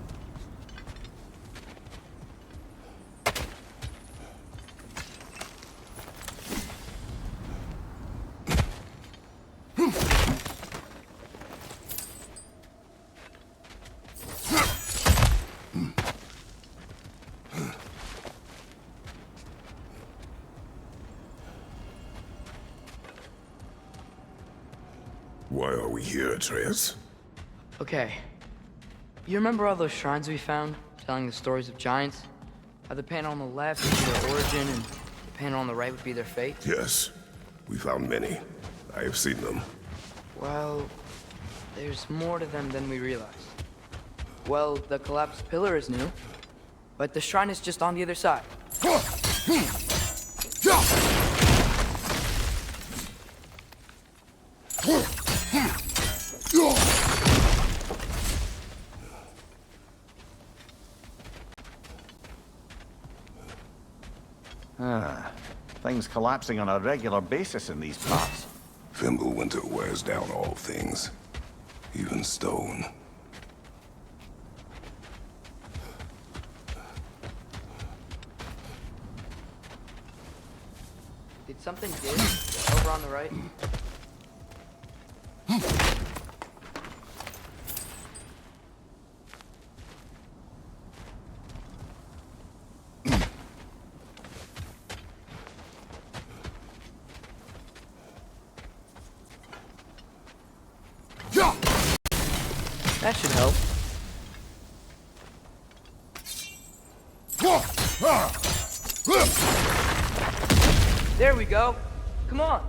Why are we here, Atreus? Okay. You remember all those shrines we found, telling the stories of giants? How the panel on the left would be their origin, and the panel on the right would be their fate? Yes. We found many. I have seen them. Well, there's more to them than we realize. Well, the collapsed pillar is new, but the shrine is just on the other side. Things collapsing on a regular basis in these parts. Fimbulwinter wears down all things, even stone. Did something give? Over on the right? That should help. There we go. Come on.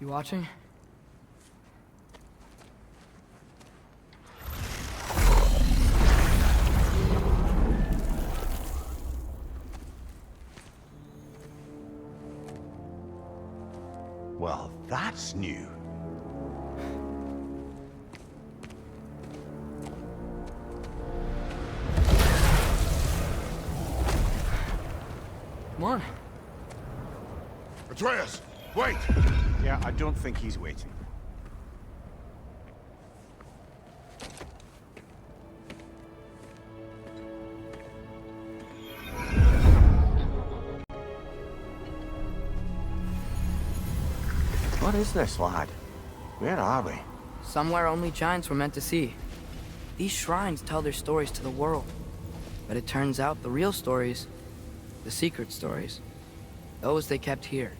You watching? Well, that's new. Come on. Atreus, wait! Yeah, I don't think he's waiting. What is this, lad? Where are we? Somewhere only giants were meant to see. These shrines tell their stories to the world. But it turns out the real stories, the secret stories, those they kept here,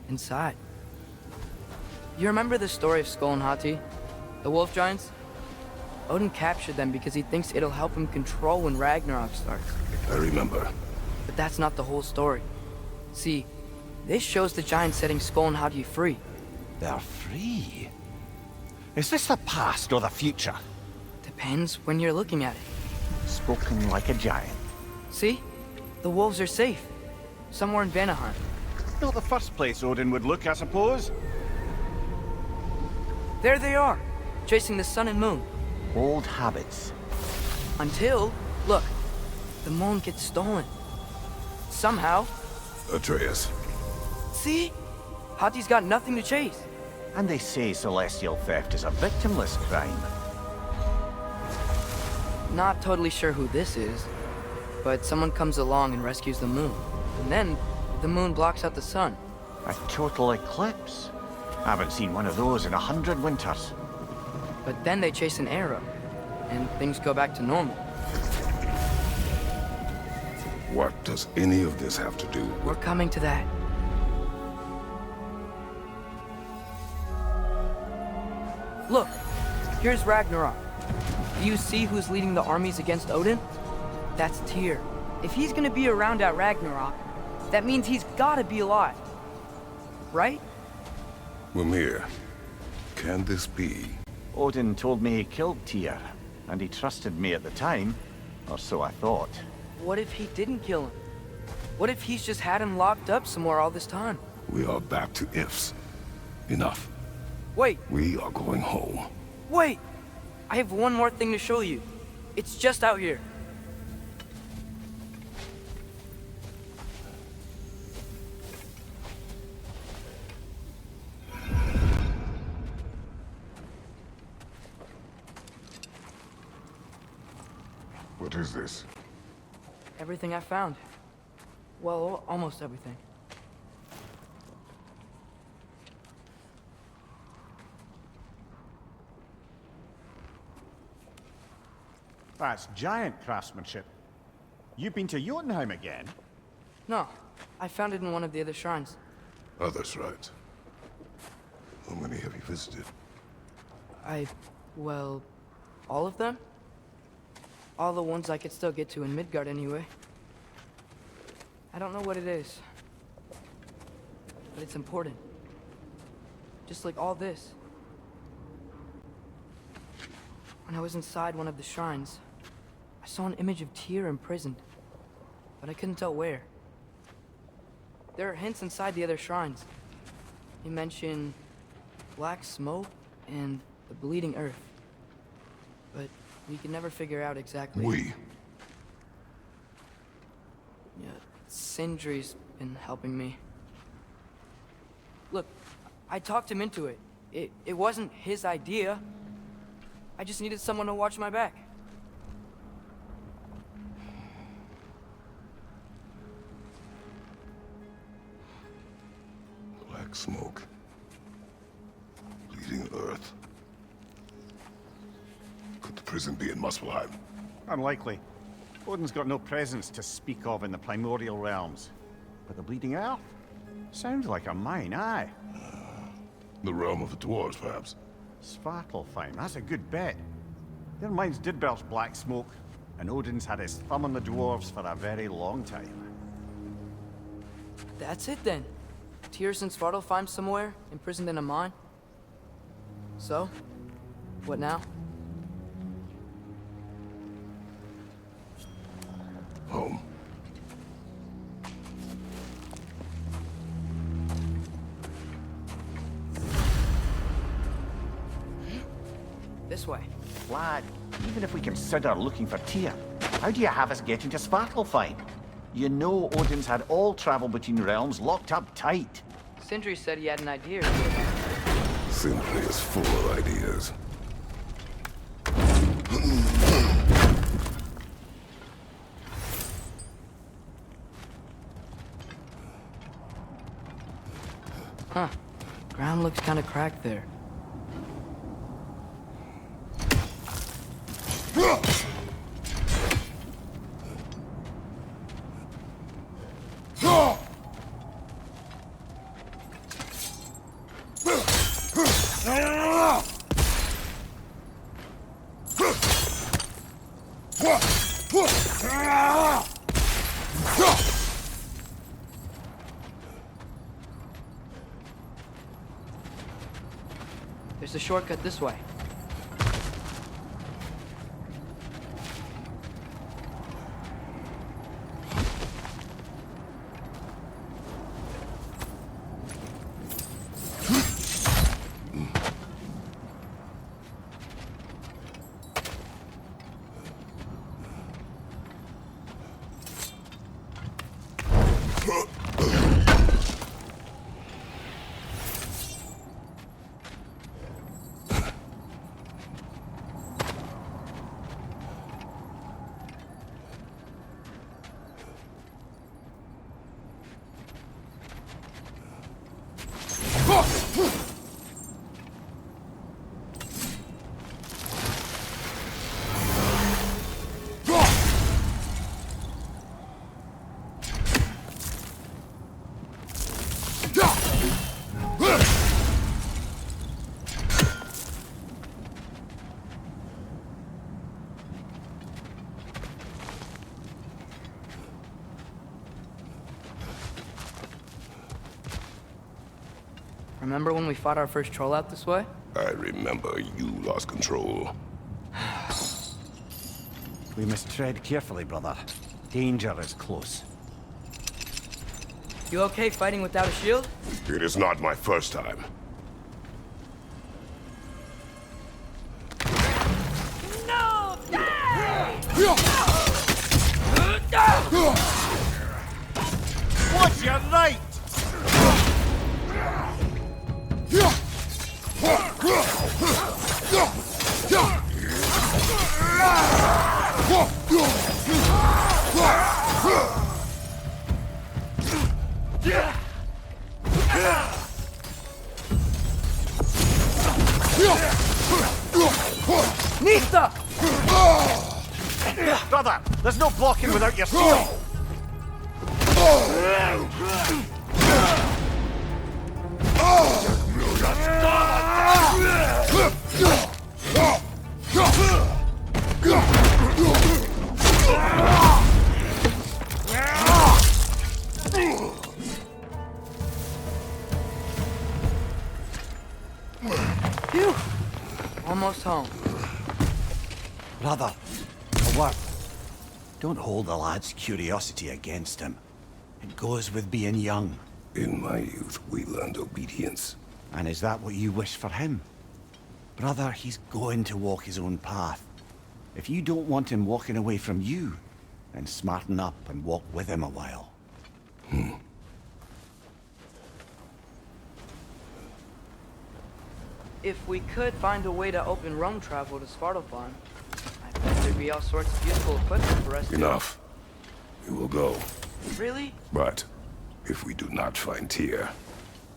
inside. You remember the story of Skull and Hati? The wolf giants? Odin captured them because he thinks it'll help him control when Ragnarok starts. I remember. But that's not the whole story. See, this shows the giants setting Skull and Hati free. They're free? Is this the past or the future? Depends when you're looking at it. Spoken like a giant. See? The wolves are safe. Somewhere in Vanaheim. Not the first place Odin would look, I suppose. There they are, chasing the sun and moon. Old habits. Until, look, the moon gets stolen. Somehow. Atreus. See? Hati's got nothing to chase. And they say celestial theft is a victimless crime. Not totally sure who this is, but someone comes along and rescues the moon. And then, the moon blocks out the sun. A total eclipse. I haven't seen one of those in 100 winters. But then they chase an arrow, and things go back to normal. What does any of this have to do with... We're coming to that. Look, here's Ragnarok. Do you see who's leading the armies against Odin? That's Tyr. If he's gonna be around at Ragnarok, that means he's gotta be alive. Right? Mimir, can this be? Odin told me he killed Tyr, and he trusted me at the time, or so I thought. What if he didn't kill him? What if he's just had him locked up somewhere all this time? We are back to ifs. Enough. Wait, We are going home. wait! I have one more thing to show you. It's just out here. What is this? Everything I found. Well, almost everything. That's giant craftsmanship. You've been to Jotunheim again? No, I found it in one of the other shrines. Other shrines. How many have you visited? Well, all of them? All the ones I could still get to in Midgard anyway. I don't know what it is, but it's important. Just like all this. When I was inside one of the shrines, I saw an image of Tyr imprisoned, but I couldn't tell where. There are hints inside the other shrines. You mention black smoke and the bleeding earth, but we could never figure out exactly. We? Yeah, Sindri's been helping me. Look, I talked him into it. It wasn't his idea. I just needed someone to watch my back. Black smoke. Bleeding earth. Could the prison be in Muspelheim? Unlikely. Odin's got no presence to speak of in the primordial realms. But the bleeding earth? Sounds like a mine, aye. The realm of the dwarves, perhaps? Svartalfheim, that's a good bet. Their mines did belch black smoke, and Odin's had his thumb on the dwarves for a very long time. That's it then. Tyr's in Svartalfheim somewhere, imprisoned in a mine. So, what now? Home. This way. Lad, even if we consider looking for Tyr, how do you have us get into Svartalfheim? You know Odin's had all travel between realms locked up tight. Sindri said he had an idea. Sindri is full of ideas. Huh. Ground looks kind of cracked there. There's a shortcut this way. Remember when we fought our first troll out this way? I remember you lost control. We must tread carefully, brother. Danger is close. You okay fighting without a shield? It is not my first time. No! What's your right? Nista! There's no blocking without your shield! Phew! Almost home. Brother, a word. Don't hold the lad's curiosity against him. It goes with being young. In my youth, we learned obedience. And is that what you wish for him? Brother, he's going to walk his own path. If you don't want him walking away from you, then smarten up and walk with him a while. If we could find a way to open Rome travel to Svartalfheim, I bet there'd be all sorts of useful equipment for us. Enough. We will go. Really? But if we do not find Tyr,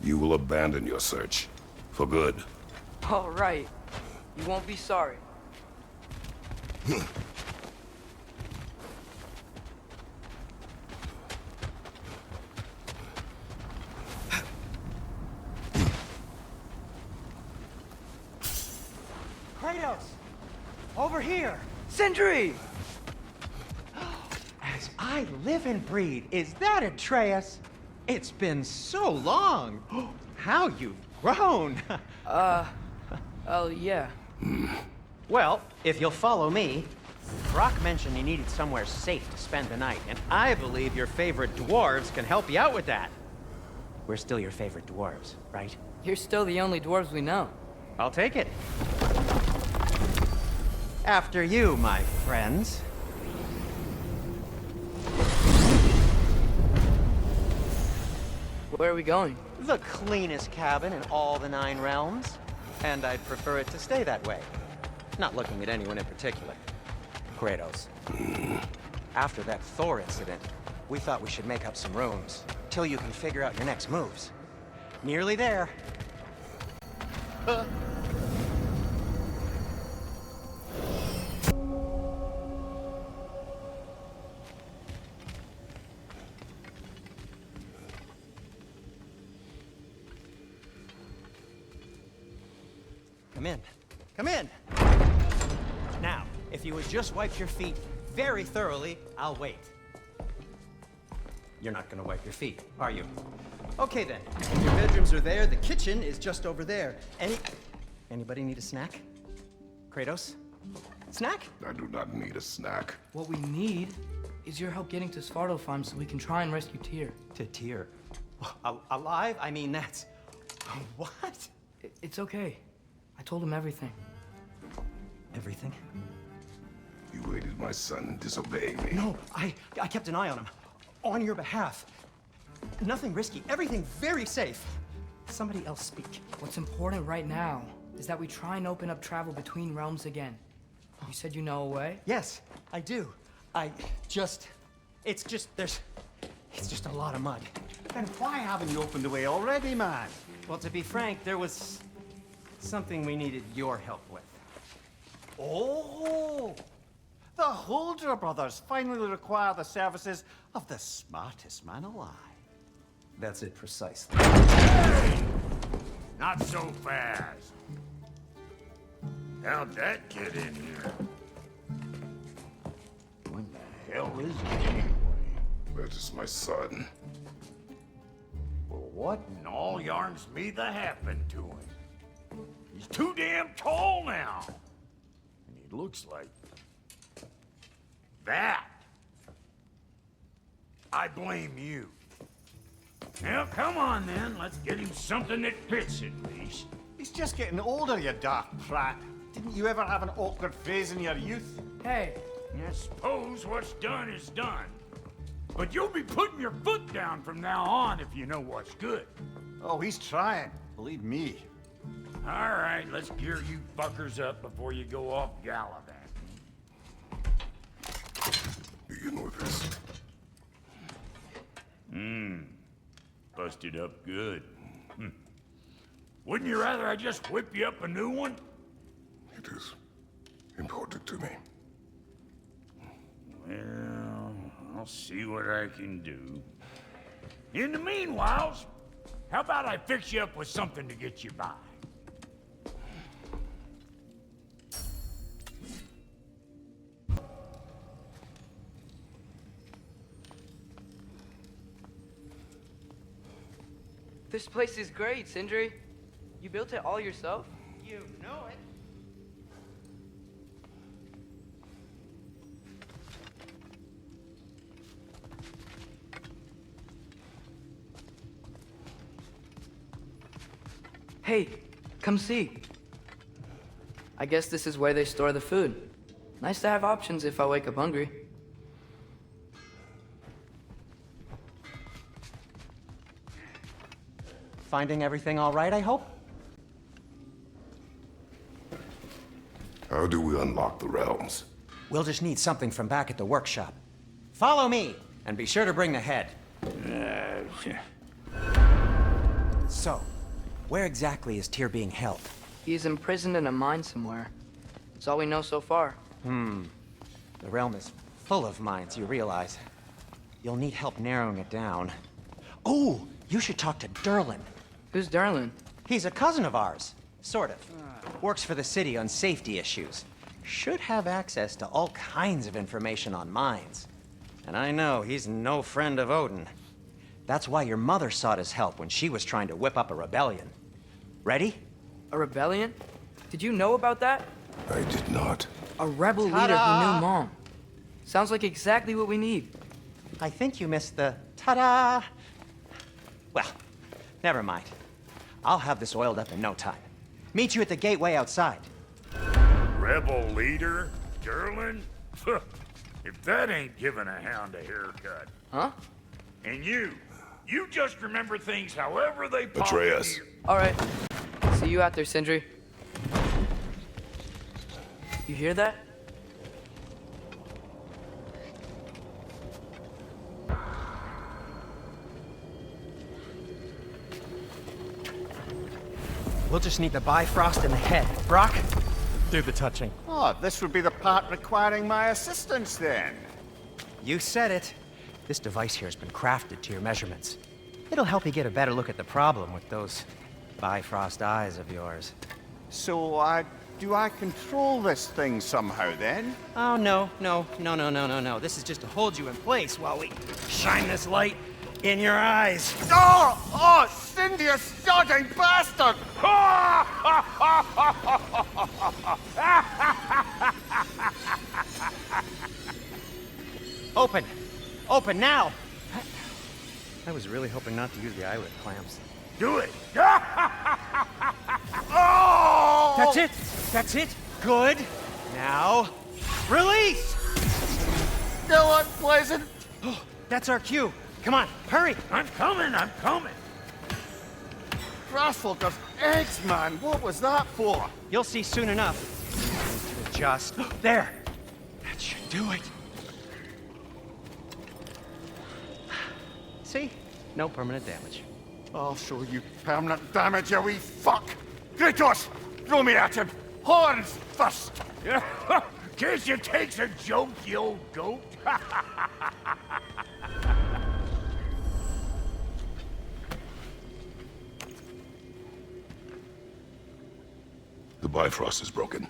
you will abandon your search. For good. All right. You won't be sorry. Kratos! Over here! Sindri! As I live and breathe, is that Atreus? It's been so long! How you've grown! Oh, yeah. Well, if you'll follow me, Brock mentioned you needed somewhere safe to spend the night, and I believe your favorite dwarves can help you out with that. We're still your favorite dwarves, right? You're still the only dwarves we know. I'll take it. After you, my friends. Where are we going? The cleanest cabin in all the 9 realms. And I'd prefer it to stay that way. Not looking at anyone in particular. Kratos. After that Thor incident, we thought we should make up some rooms, till you can figure out your next moves. Nearly there. Come in. Come in! Now, if you would just wipe your feet very thoroughly, I'll wait. You're not gonna wipe your feet, are you? Okay then. If your bedrooms are there, the kitchen is just over there. Anybody need a snack? Kratos? Snack? I do not need a snack. What we need is your help getting to Svartalfheim so we can try and rescue Tyr. To Tyr. Alive? I mean, that's... What? It's okay. I told him everything. Everything? You aided my son in disobeying me. No, I kept an eye on him. On your behalf. Nothing risky. Everything very safe. Somebody else speak. What's important right now is that we try and open up travel between realms again. You said you know a way? Yes, I do. It's just a lot of mud. Then why haven't you opened the way already, man? Well, to be frank, there was something we needed your help with. Oh! The Holder brothers finally require the services of the smartest man alive. That's it precisely. Hey! Not so fast. How'd that get in here? When the hell is it anyway? That is my son. Well, what in all yarns me that happened to him? He's too damn tall now. And he looks like that. I blame you. Well, come on then. Let's get him something that fits at least. He's just getting older, you dark prat. Didn't you ever have an awkward phase in your youth? Hey, I suppose what's done is done. But you'll be putting your foot down from now on if you know what's good. Oh, he's trying. Believe me. All right, let's gear you fuckers up before you go off gallivanting. Begin with this. Busted up good. Wouldn't you rather I just whip you up a new one? It is important to me. Well, I'll see what I can do. In the meanwhile, how about I fix you up with something to get you by? This place is great, Sindri. You built it all yourself? You know it. Hey, come see. I guess this is where they store the food. Nice to have options if I wake up hungry. Finding everything all right, I hope? How do we unlock the realms? We'll just need something from back at the workshop. Follow me, and be sure to bring the head. So, where exactly is Tyr being held? He's imprisoned in a mine somewhere. That's all we know so far. The realm is full of mines, you realize. You'll need help narrowing it down. Oh, you should talk to Durlin. Who's Darlin? He's a cousin of ours, sort of. Works for the city on safety issues. Should have access to all kinds of information on mines. And I know he's no friend of Odin. That's why your mother sought his help when she was trying to whip up a rebellion. Ready? A rebellion? Did you know about that? I did not. A rebel leader who knew Mom. Sounds like exactly what we need. I think you missed the ta-da. Well, never mind. I'll have this oiled up in no time. Meet you at the gateway outside. Rebel leader? Durlin? If that ain't giving a hound a haircut. Huh? And you just remember things however they pop Atreus. in here. All right. See you out there, Sindri. You hear that? We'll just need the Bifrost in the head. Brock, do the touching. Oh, this would be the part requiring my assistance then. You said it. This device here has been crafted to your measurements. It'll help you get a better look at the problem with those Bifrost eyes of yours. So, do I control this thing somehow then? Oh, no. This is just to hold you in place while we shine this light in your eyes. Oh, Cindy, you sodding bastard! Open now! I was really hoping not to use the eyelid clamps. Do it! Oh! That's it! Good! Now, release! Still unpleasant. Oh, that's our cue. Come on, hurry! I'm coming! Grasshopper's eggs, man. What was that for? You'll see soon enough. Just there. That should do it. See? No permanent damage. I'll show you permanent damage, you wee fuck! Kratos! Throw me at him! Horns first! Guess you takes a joke, you old goat. The Bifrost is broken.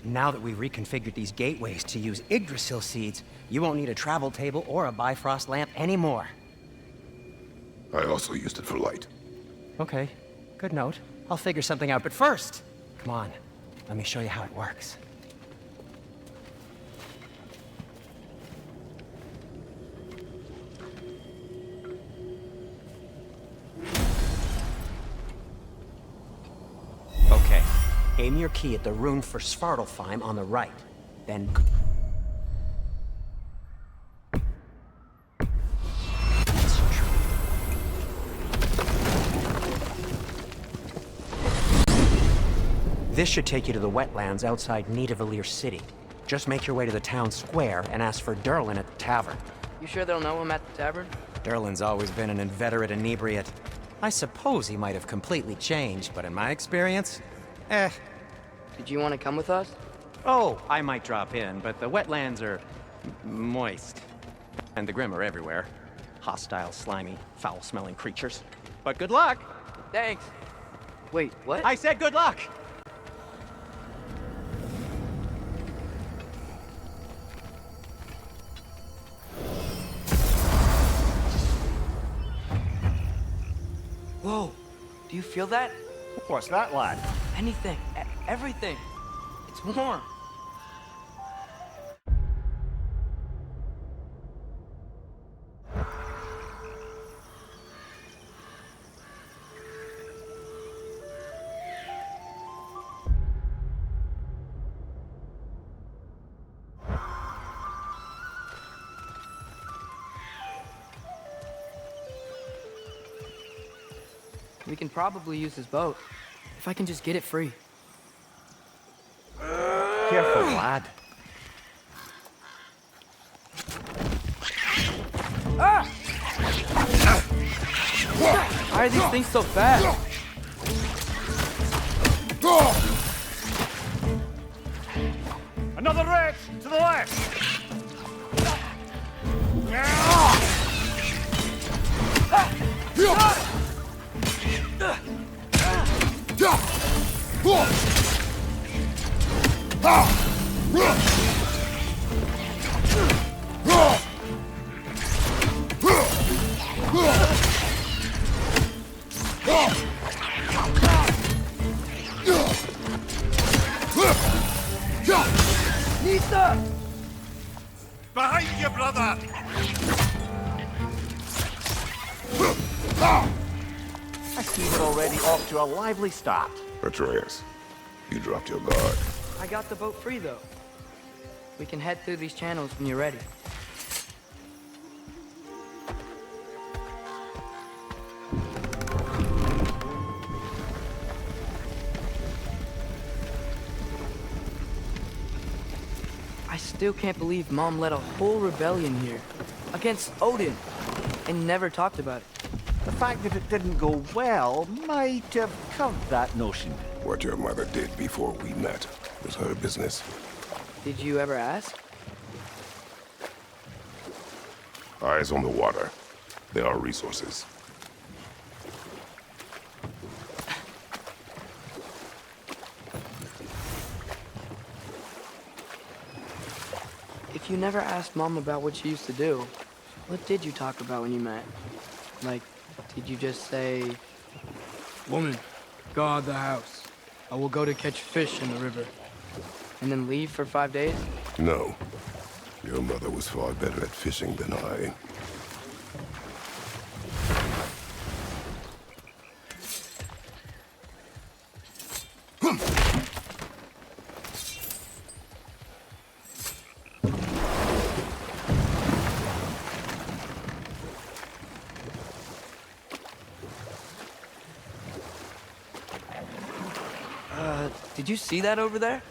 Now that we've reconfigured these gateways to use Yggdrasil seeds, you won't need a travel table or a Bifrost lamp anymore. I also used it for light. Okay, good note. I'll figure something out, but first, come on, let me show you how it works. Okay, aim your key at the rune for Svartalfheim on the right, then... This should take you to the wetlands outside Nidavellir City. Just make your way to the town square and ask for Durlin at the tavern. You sure they'll know him at the tavern? Durlin's always been an inveterate inebriate. I suppose he might have completely changed, but in my experience, Did you want to come with us? Oh, I might drop in, but the wetlands are moist. And the Grimm are everywhere. Hostile, slimy, foul-smelling creatures. But good luck! Thanks. Wait, what? I said good luck! Whoa, do you feel that? What's that, lad? Anything, everything. It's warm. We can probably use his boat, if I can just get it free. Careful, lad. Ah! Why are these things so fast? Another wreck! To the left! Behind you, brother! I see we're already off to a lively start. Atreus, you dropped your guard. I got the boat free, though. We can head through these channels when you're ready. I still can't believe Mom led a whole rebellion here against Odin and never talked about it. The fact that it didn't go well might have curved that notion. What your mother did before we met was her business. Did you ever ask? Eyes on the water. There are resources. If you never asked Mom about what she used to do, what did you talk about when you met? Like, did you just say, "Woman, guard the house. I will go to catch fish in the river," and then leave for 5 days? No. Your mother was far better at fishing than I. Did you see that over there?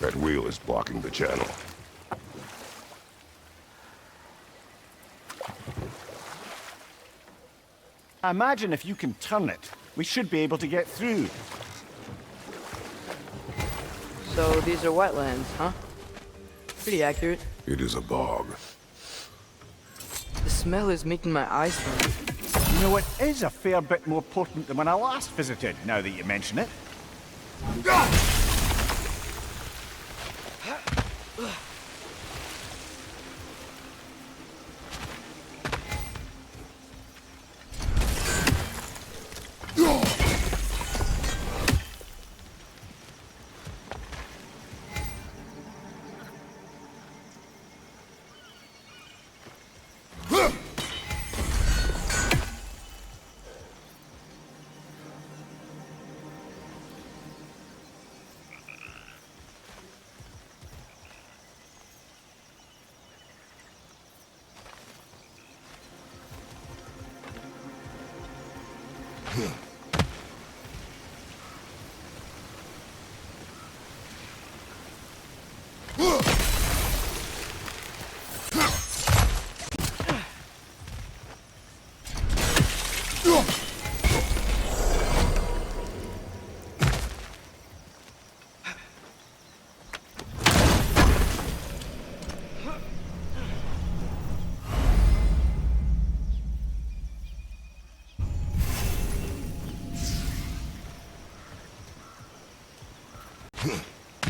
That wheel is blocking the channel. I imagine if you can turn it, we should be able to get through. So these are wetlands, huh? Pretty accurate. It is a bog. The smell is making my eyes burn. You know, it is a fair bit more potent than when I last visited, now that you mention it.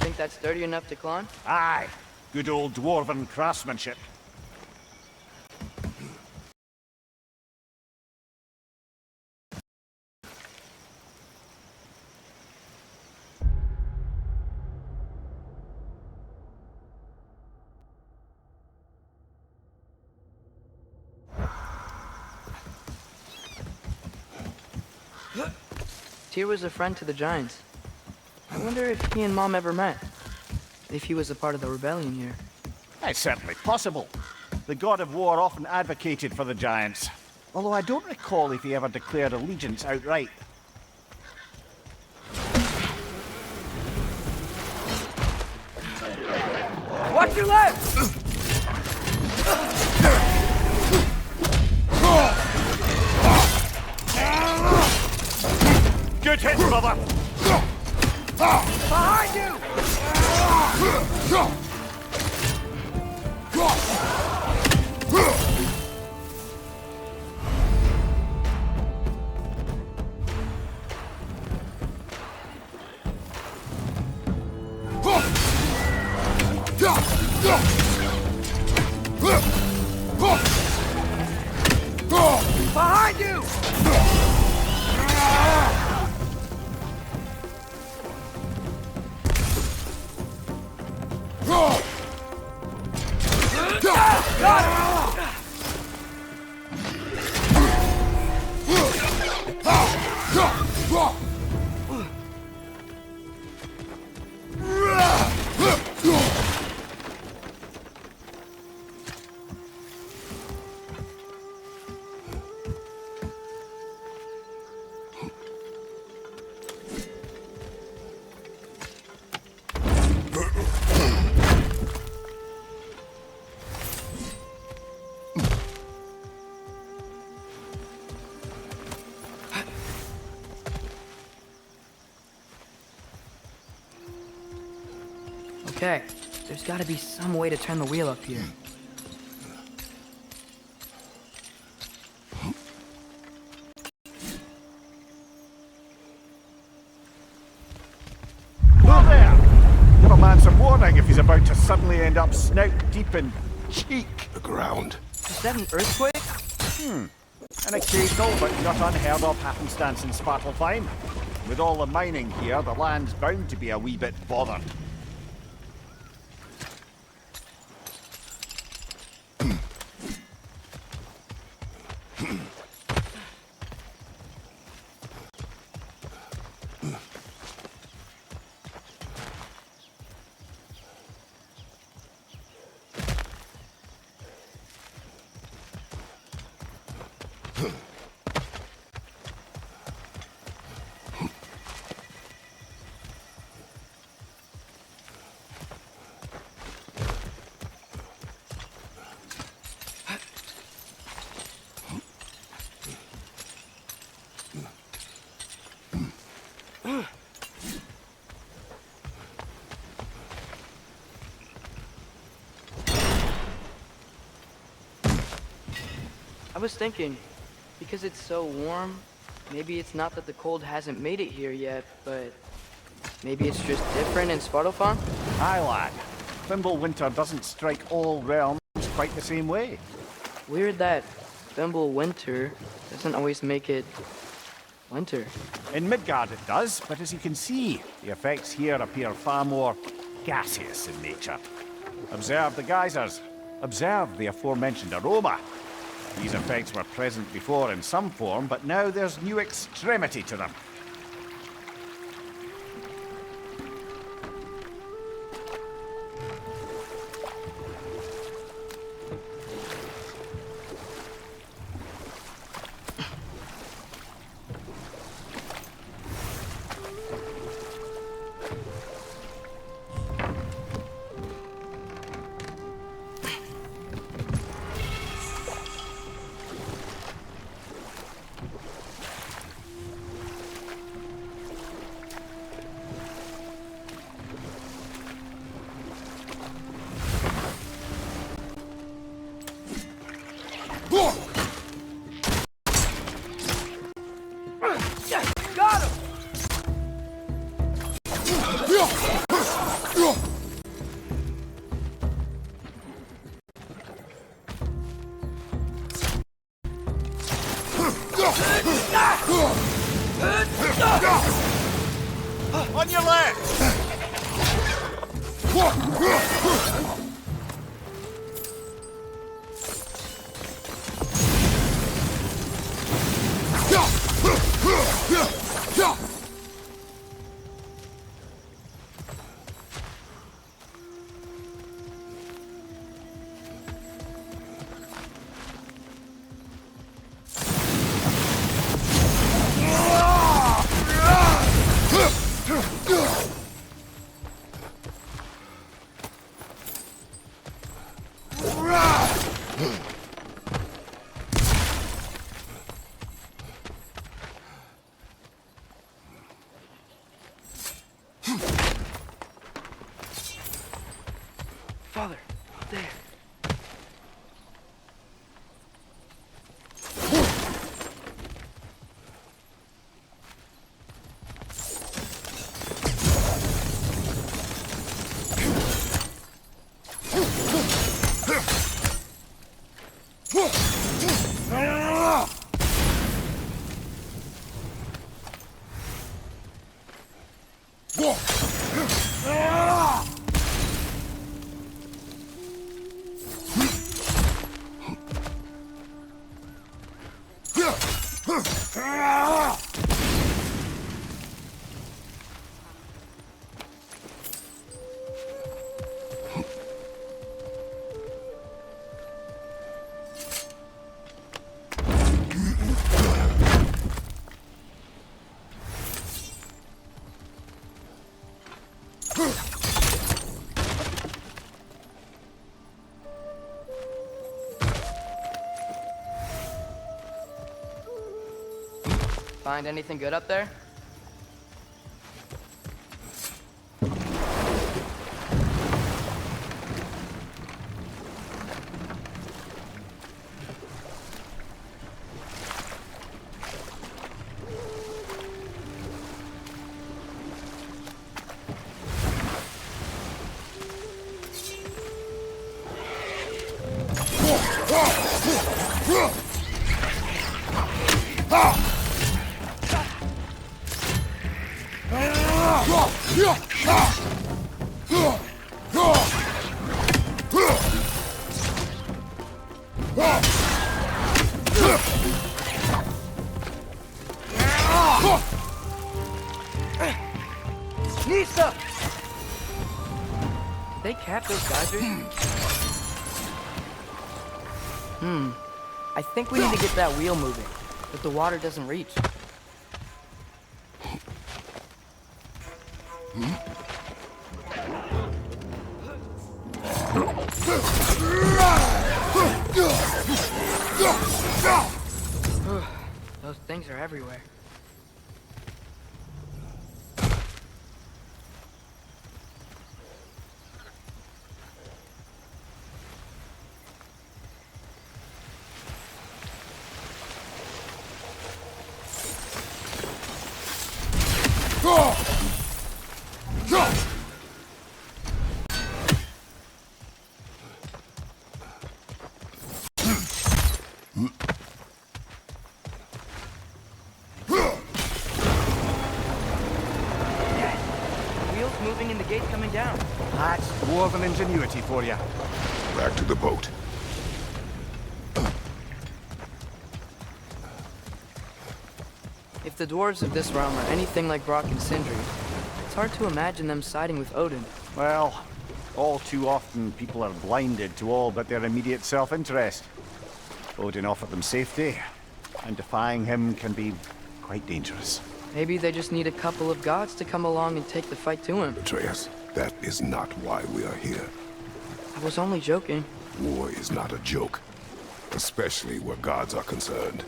Think that's sturdy enough to climb? Aye. Good old dwarven craftsmanship. Tyr was a friend to the Giants. I wonder if he and Mom ever met. If he was a part of the rebellion here. It's certainly possible. The God of War often advocated for the Giants. Although I don't recall if he ever declared allegiance outright. Watch your left! Good hit, brother! Behind you! Behind you! Okay, there's gotta be some way to turn the wheel up here. Whoa there! Give a man some warning if he's about to suddenly end up snout deep in cheek. The ground. Is that an earthquake? An occasional but not unheard of happenstance in Svartalfheim. With all the mining here, the land's bound to be a wee bit bothered. I was thinking, because it's so warm, maybe it's not that the cold hasn't made it here yet, but maybe it's just different in Svartalfheim? Aye, lad. Fimbulwinter doesn't strike all realms quite the same way. Weird that Fimbulwinter doesn't always make it winter. In Midgard it does, but as you can see, the effects here appear far more gaseous in nature. Observe the geysers. Observe the aforementioned aroma. These effects were present before in some form, but now there's new extremity to them. On your left! Father, there. Find anything good up there? Nisa! They capped those geysers? I think we need to get that wheel moving, but the water doesn't reach. Those things are everywhere. Moving and the gate coming down. That's dwarven ingenuity for you. Back to the boat. If the dwarves of this realm are anything like Brock and Sindri, it's hard to imagine them siding with Odin. Well, all too often people are blinded to all but their immediate self-interest. Odin offered them safety, and defying him can be quite dangerous. Maybe they just need a couple of gods to come along and take the fight to him. Atreus, that is not why we are here. I was only joking. War is not a joke, especially where gods are concerned.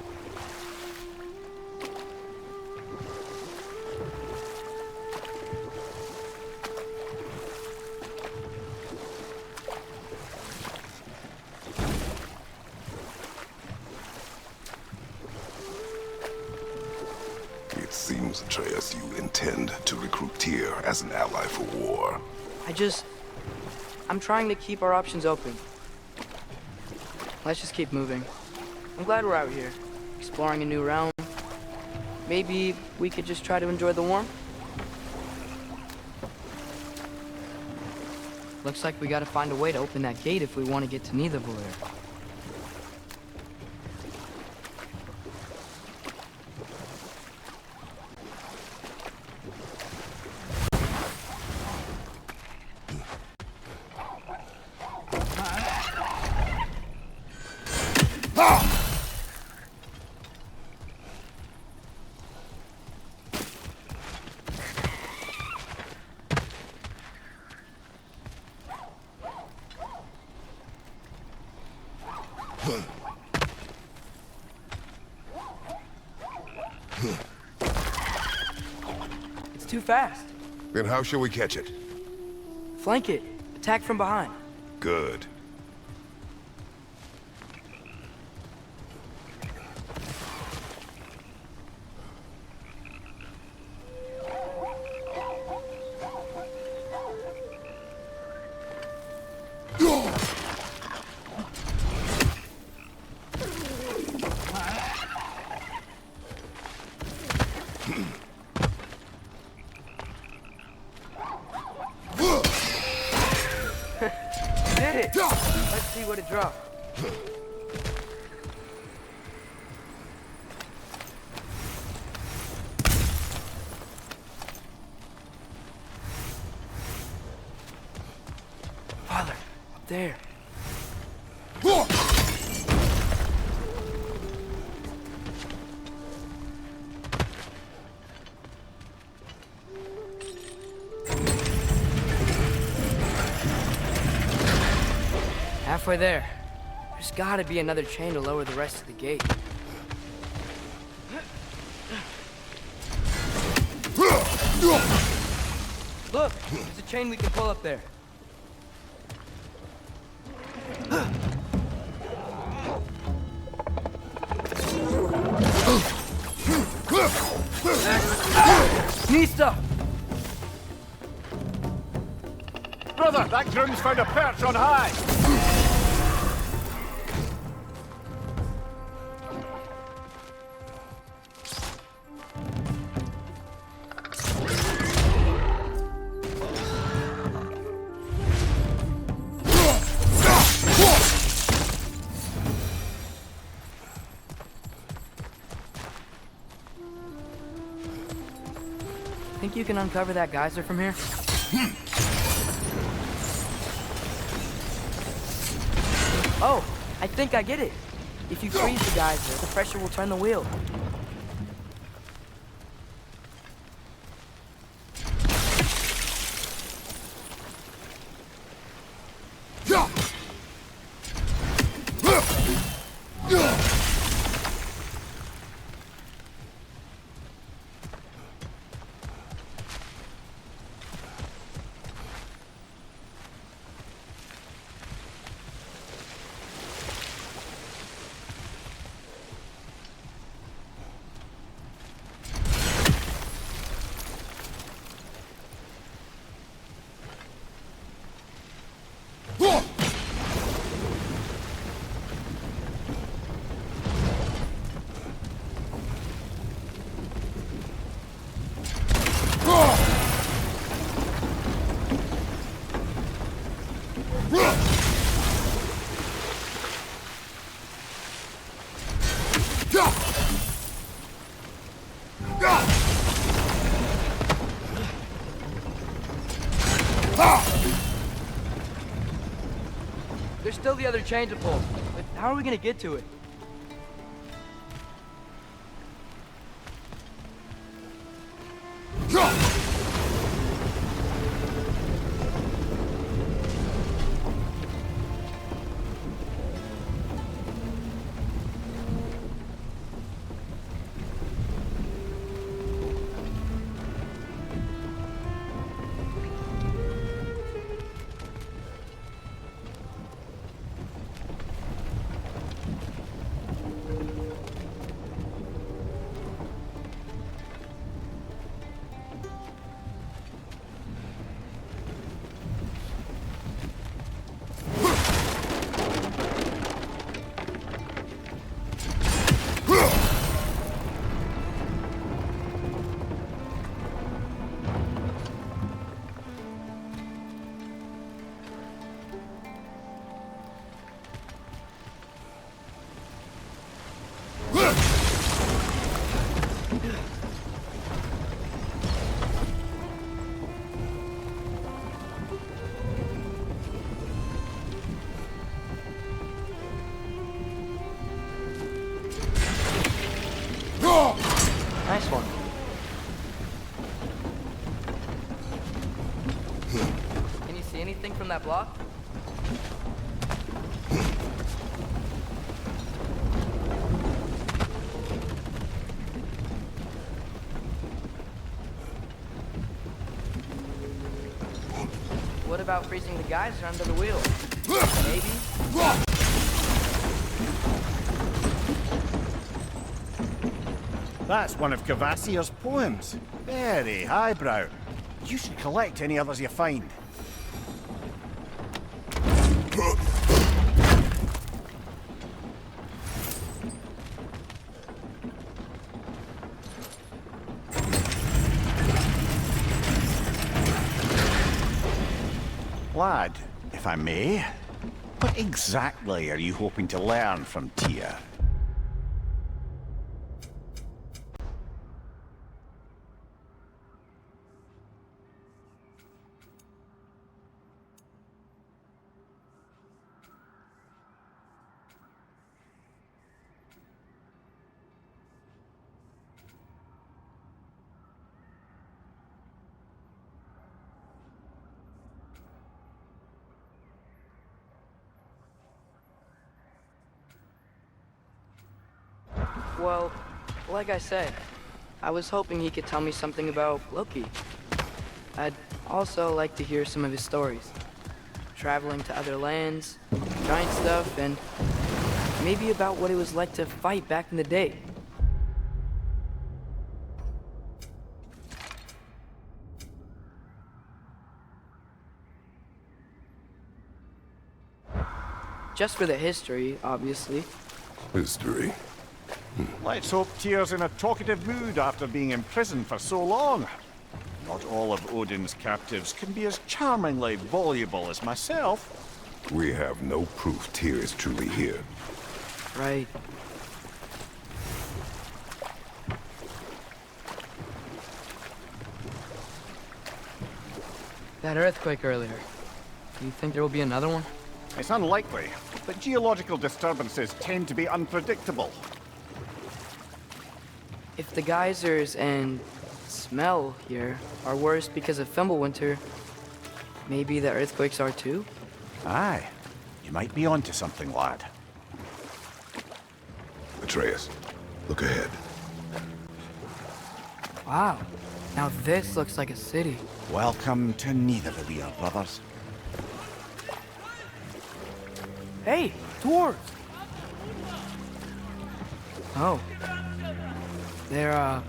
It seems, Atreus, you intend to recruit Tyr as an ally for war. I'm trying to keep our options open. Let's just keep moving. I'm glad we're out here. exploring a new realm. Maybe we could just try to enjoy the warmth? Looks like we gotta find a way to open that gate if we want to get to Nidavellir. It's too fast. Then how shall we catch it? Flank it. Attack from behind. Good. Did it! Let's see what it dropped. Father, up there. Halfway there. There's gotta be another chain to lower the rest of the gate. Look, there's a chain we can pull up there. Nista! Brother, that groom's found a perch on high! Think you can uncover that geyser from here? Oh, I think I get it. If you freeze the geyser, the pressure will turn the wheel. There's still the other chain to pull, but how are we gonna get to it? Nice one. Can you see anything from that block? What about freezing the geyser under the wheel? Maybe? That's one of Kvasir's poems. Very highbrow. You should collect any others you find. Lad, if I may, what exactly are you hoping to learn from Tyr? Well, like I said, I was hoping he could tell me something about Loki. I'd also like to hear some of his stories. Traveling to other lands, giant stuff, and maybe about what it was like to fight back in the day. Just for the history, obviously. History. Let's hope Tyr's in a talkative mood after being imprisoned for so long. Not all of Odin's captives can be as charmingly voluble as myself. We have no proof Tyr is truly here. Right. That earthquake earlier. Do you think there will be another one? It's unlikely, but geological disturbances tend to be unpredictable. If the geysers and smell here are worse because of Fimbulwinter, maybe the earthquakes are too? Aye, you might be onto something, lad. Atreus, look ahead. Wow, now this looks like a city. Welcome to neither of your brothers. Hey, dwarves! Oh. They're,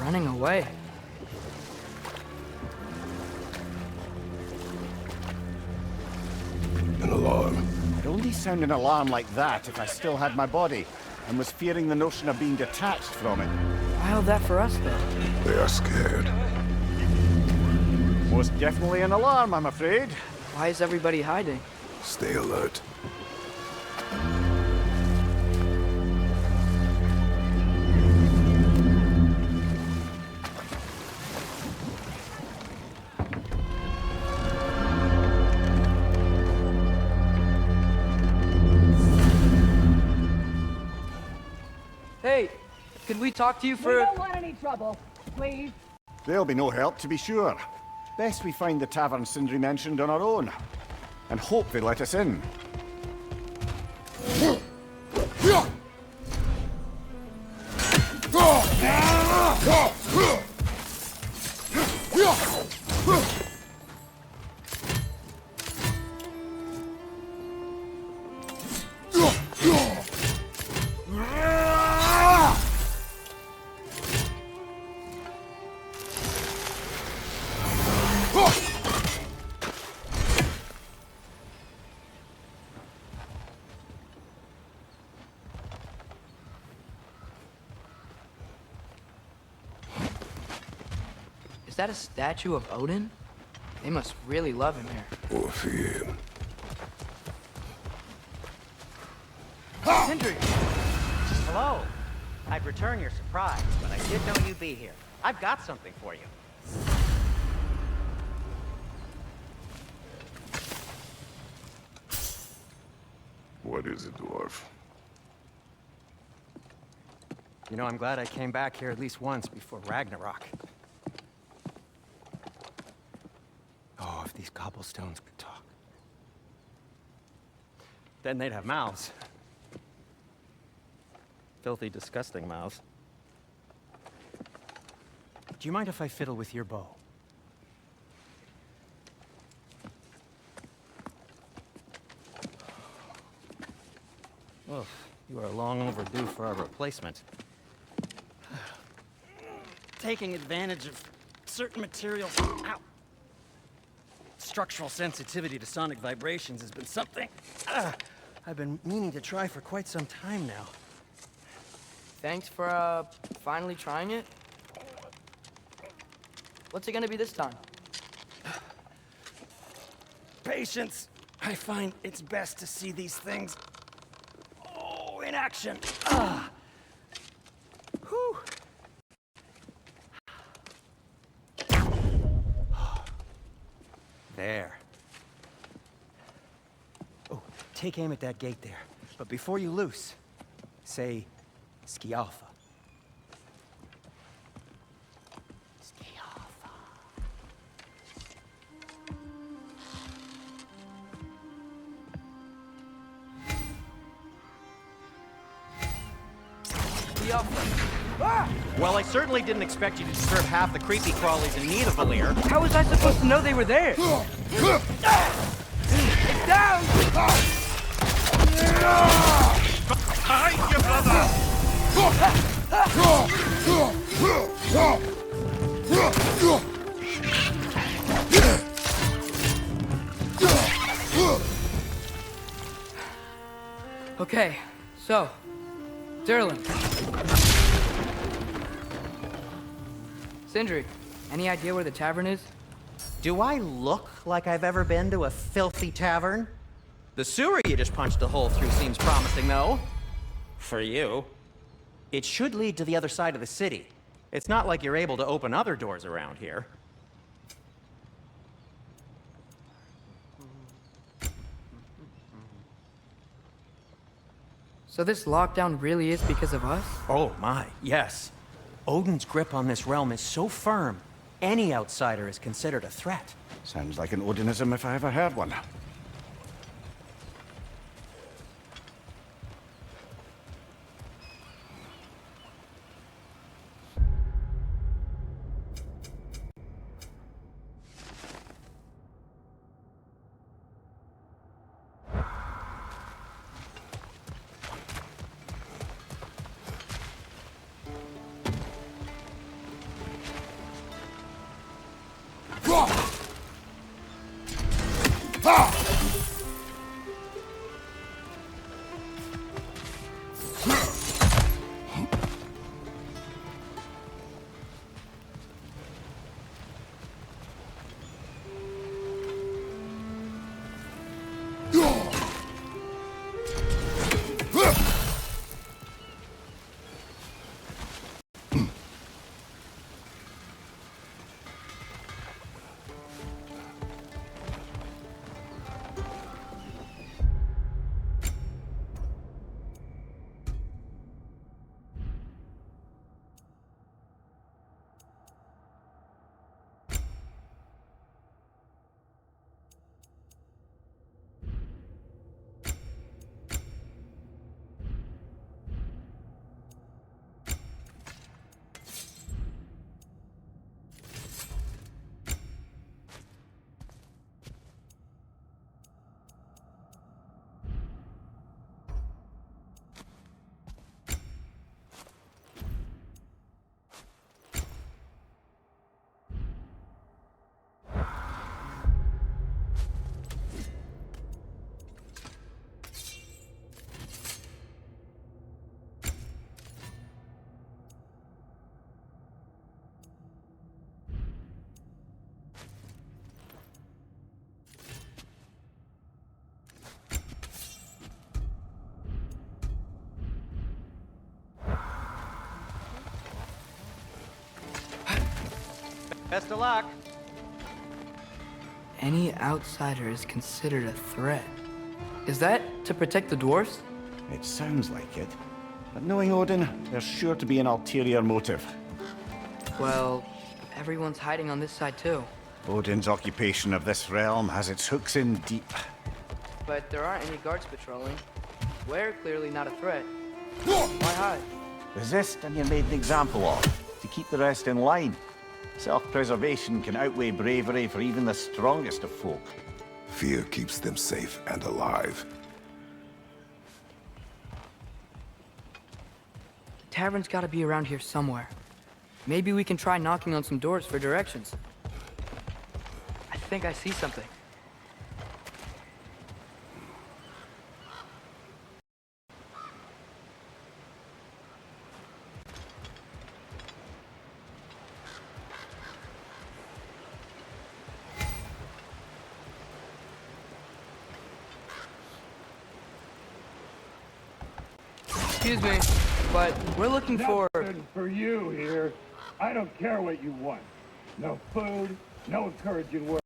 running away. An alarm. I'd only sound an alarm like that if I still had my body, and was fearing the notion of being detached from it. Why held that for us, though? They are scared. Most definitely an alarm, I'm afraid. Why is everybody hiding? Stay alert. Hey, could we talk to you for... We don't want any trouble, please. There'll be no help, to be sure. Best we find the tavern Sindri mentioned on our own. And hope they let us in. Is that a statue of Odin? They must really love him here. Or fear him. Sindri! Hello. I'd return your surprise, but I did know you'd be here. I've got something for you. What is it, dwarf? You know, I'm glad I came back here at least once before Ragnarok. Oh, if these cobblestones could talk. Then they'd have mouths. Filthy, disgusting mouths. Do you mind if I fiddle with your bow? Oh, you are long overdue for a replacement. Taking advantage of certain materials. Ow. Structural sensitivity to sonic vibrations has been something I've been meaning to try for quite some time now. Thanks for, finally trying it. What's it gonna be this time? Patience. I find it's best to see these things, in action. Whew. There. Oh, take aim at that gate there. But before you loose, say, Skialfa. Skialfa. Well, I certainly didn't expect you to disturb half the creepy crawlies in need of Valir. How was I supposed to know they were there? It's down! Behind you, brother! Okay, so, Durlin. Sindri, any idea where the tavern is? Do I look like I've ever been to a filthy tavern? The sewer you just punched a hole through seems promising, though. For you. It should lead to the other side of the city. It's not like you're able to open other doors around here. So this lockdown really is because of us? Oh my, yes. Odin's grip on this realm is so firm, any outsider is considered a threat. Sounds like an Odinism if I ever heard one. Ah! Best of luck. Any outsider is considered a threat. Is that to protect the dwarves? It sounds like it. But knowing Odin, there's sure to be an ulterior motive. Well, everyone's hiding on this side too. Odin's occupation of this realm has its hooks in deep. But there aren't any guards patrolling. We're clearly not a threat. Why hide? Resist and you're made an example of, to keep the rest in line. Self-preservation can outweigh bravery for even the strongest of folk. Fear keeps them safe and alive. The tavern's gotta be around here somewhere. Maybe we can try knocking on some doors for directions. I think I see something. Excuse me, but we're looking for... Nothing for you here. I don't care what you want. No food, no encouraging words,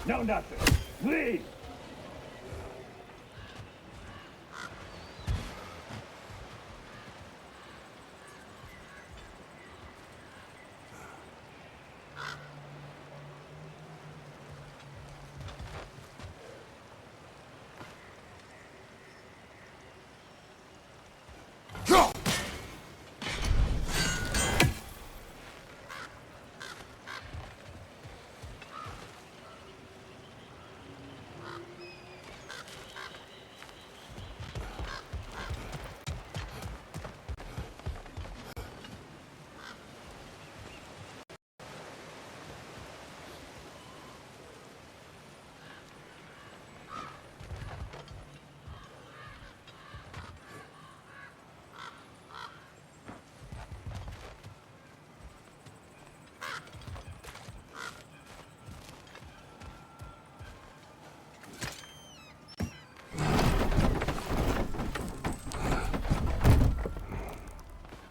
no nothing. Leave!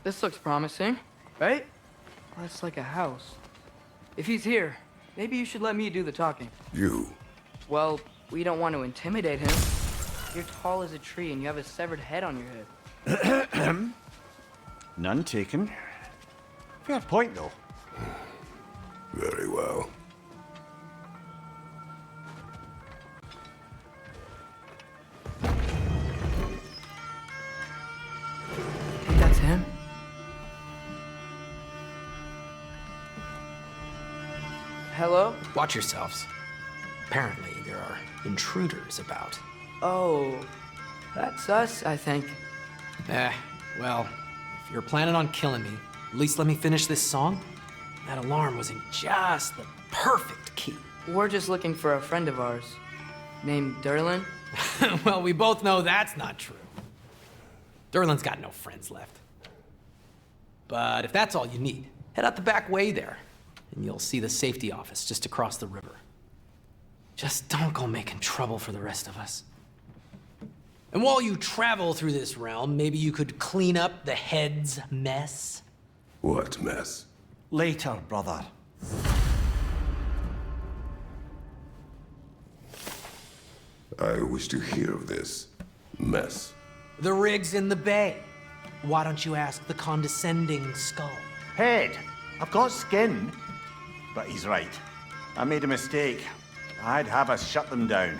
This looks promising, right? Well, that's like a house. If he's here, maybe you should let me do the talking. You? Well, we don't want to intimidate him. You're tall as a tree and you have a severed head on your head. None taken. Fair point, though. Very well. Think that's him? Hello? Watch yourselves. Apparently, there are intruders about. Oh, that's us, I think. Well, if you're planning on killing me, at least let me finish this song. That alarm was in just the perfect key. We're just looking for a friend of ours, named Derlin. Well, we both know that's not true. Derlin's got no friends left. But if that's all you need, head out the back way there, and you'll see the safety office just across the river. Just don't go making trouble for the rest of us. And while you travel through this realm, maybe you could clean up the head's mess? What mess? Later, brother. I wish to hear of this mess. The rig's in the bay. Why don't you ask the condescending skull? Head, I've got skin. But he's right. I made a mistake. I'd have us shut them down.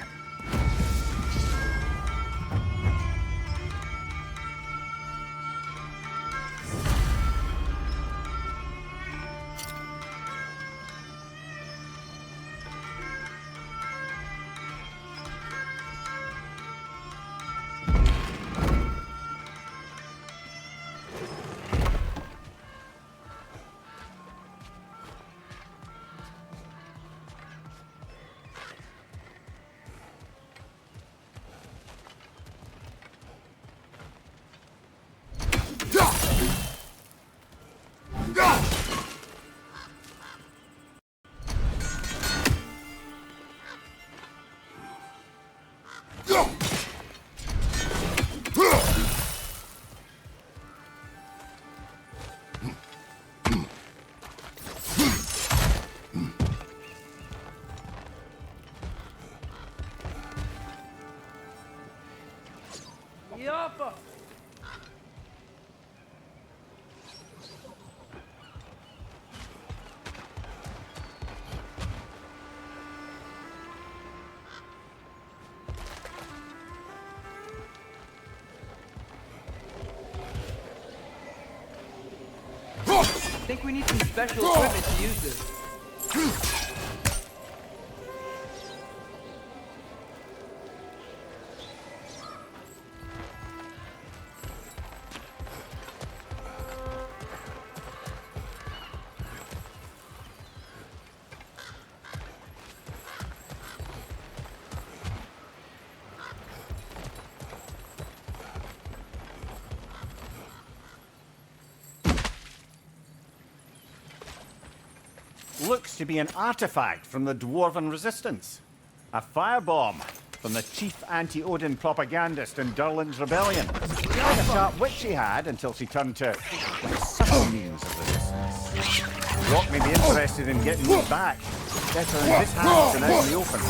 I think we need some special equipment to use this. Looks to be an artifact from the Dwarven Resistance. A firebomb from the chief anti-Odin propagandist in Durlin's rebellion. Quite a sharp wit she had until she turned to subtle means of resistance. Rock may be interested in getting these back. Better in his hands than out in the open.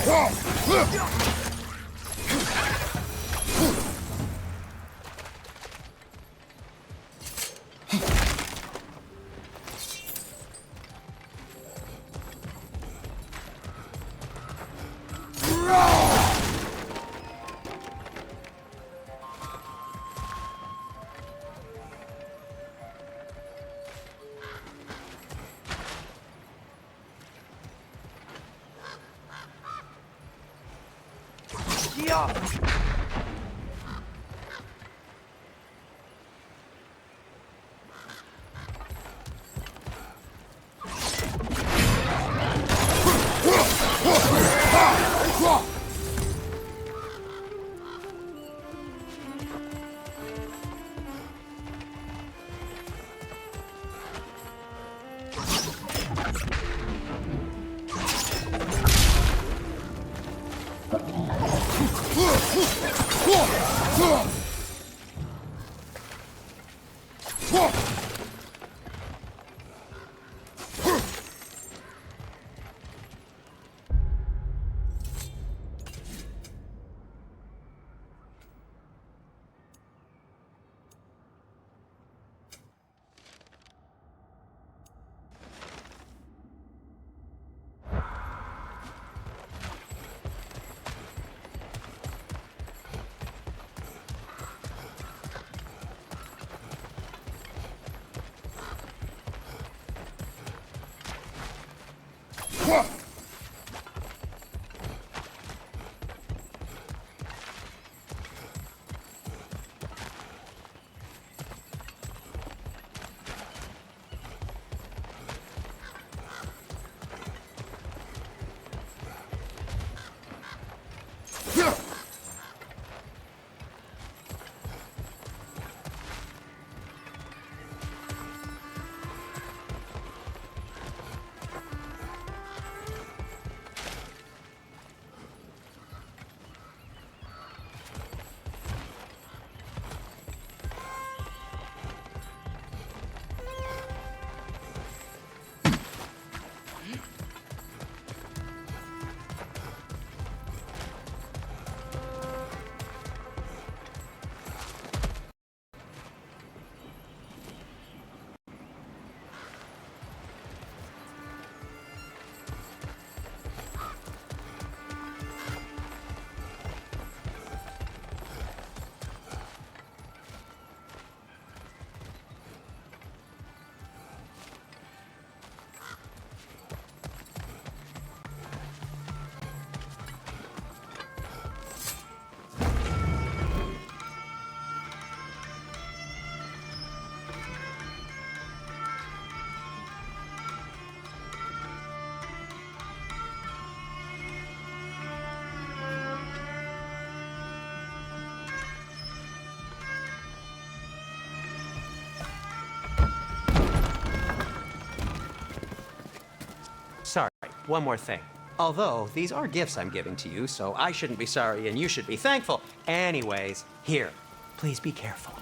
Sorry, one more thing. Although, these are gifts I'm giving to you, so I shouldn't be sorry and you should be thankful. Anyways, here, please be careful.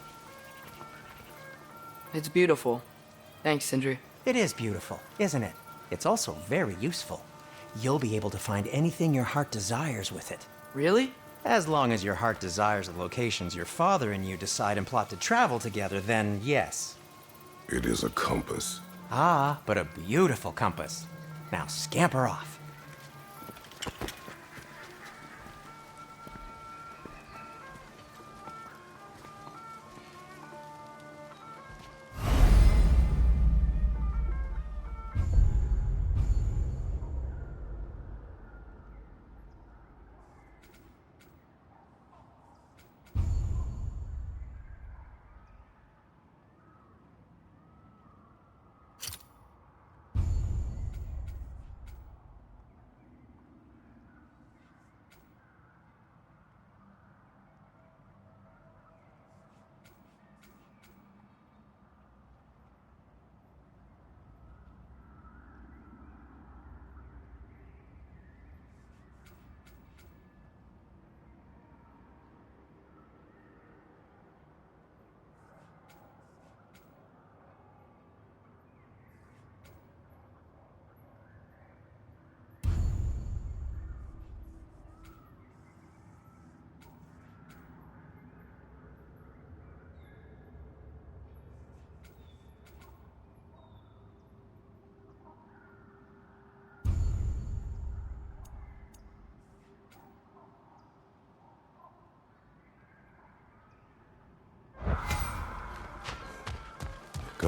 It's beautiful. Thanks, Sindri. It is beautiful, isn't it? It's also very useful. You'll be able to find anything your heart desires with it. Really? As long as your heart desires the locations your father and you decide and plot to travel together, then yes. It is a compass. Ah, but a beautiful compass. Now scamper off.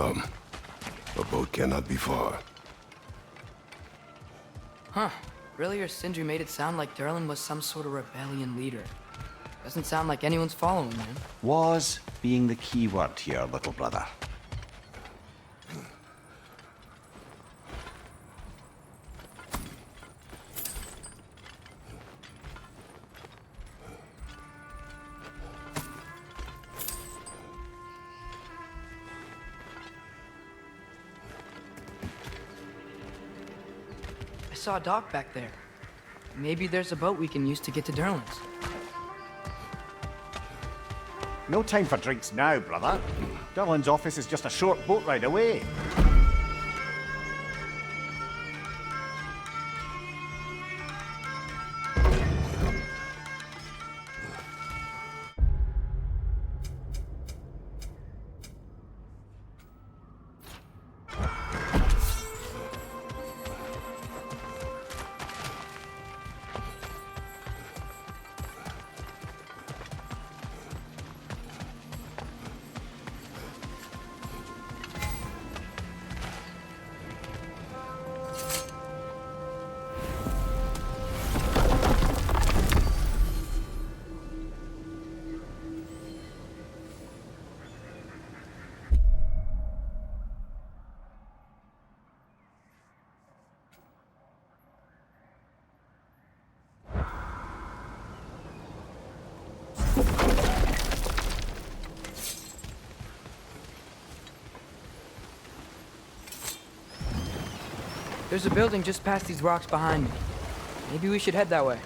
come. A boat cannot be far. Huh. Earlier, Sindri made it sound like Durlin was some sort of rebellion leader. Doesn't sound like anyone's following him. Was being the key word here, little brother. I saw a dock back there. Maybe there's a boat we can use to get to Durlin's. No time for drinks now, brother. Durlin's office is just a short boat ride away. There's a building just past these rocks behind me. Maybe we should head that way.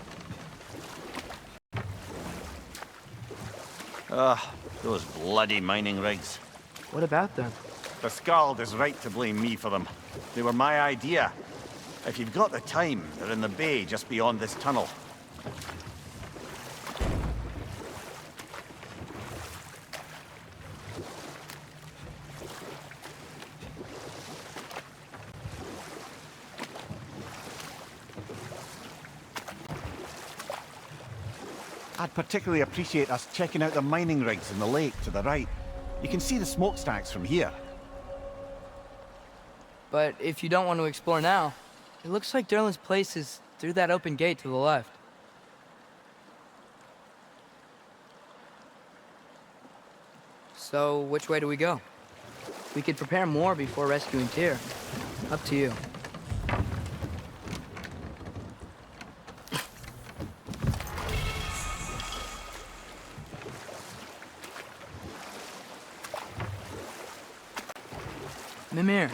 Those bloody mining rigs. What about them? The Skald is right to blame me for them. They were my idea. If you've got the time, they're in the bay just beyond this tunnel. I'd particularly appreciate us checking out the mining rigs in the lake to the right. You can see the smokestacks from here. But if you don't want to explore now, it looks like Durlin's place is through that open gate to the left. So, which way do we go? We could prepare more before rescuing Tyr. Up to you. Mimir,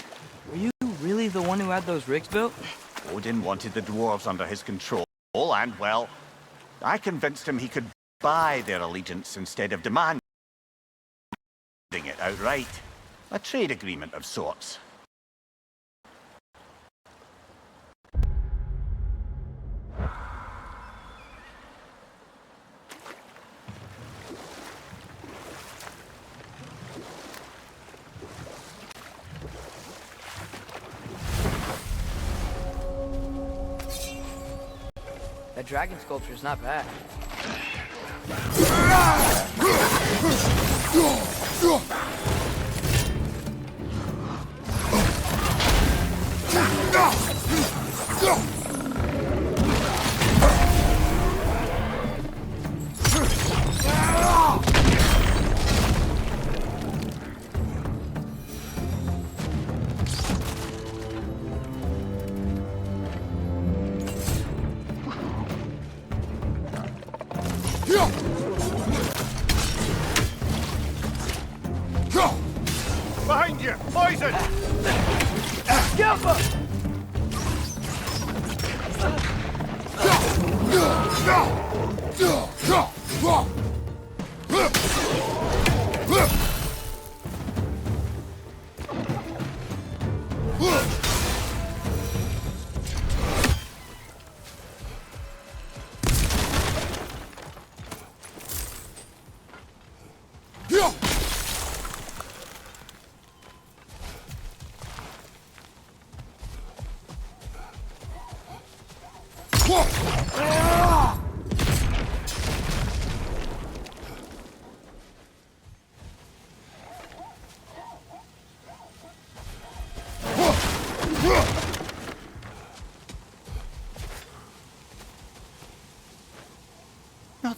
were you really the one who had those rigs built? Odin wanted the dwarves under his control, and, well, I convinced him he could buy their allegiance instead of demanding it outright. A trade agreement of sorts. That dragon sculpture's not bad. Behind you! Poison! Skillful!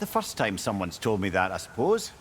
the first time someone's told me that, I suppose.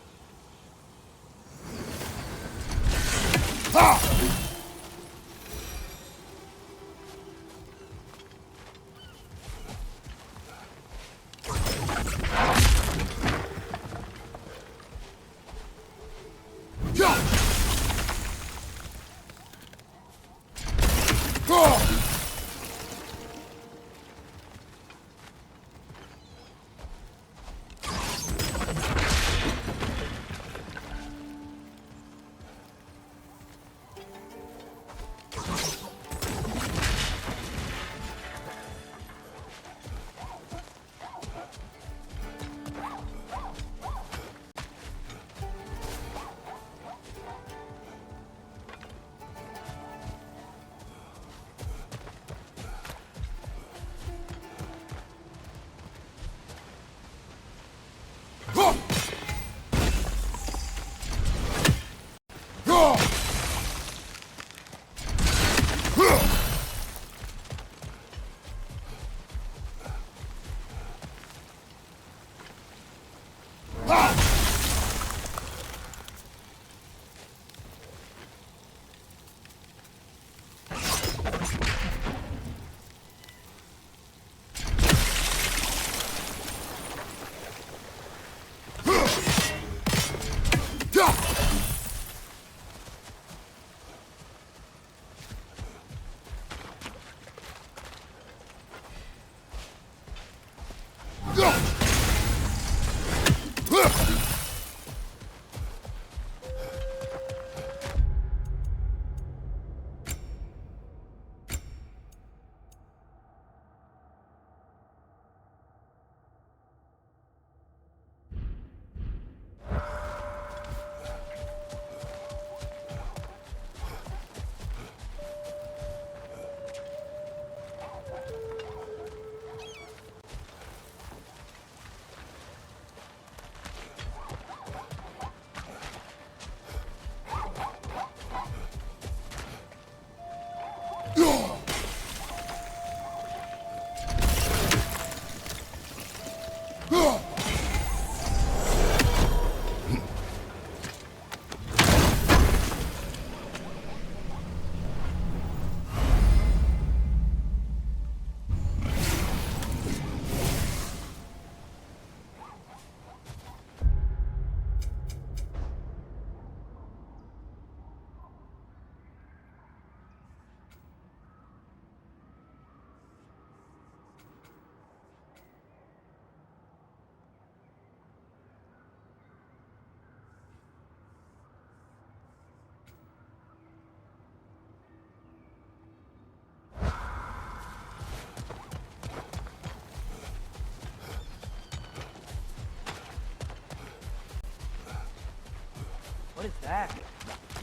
What is that?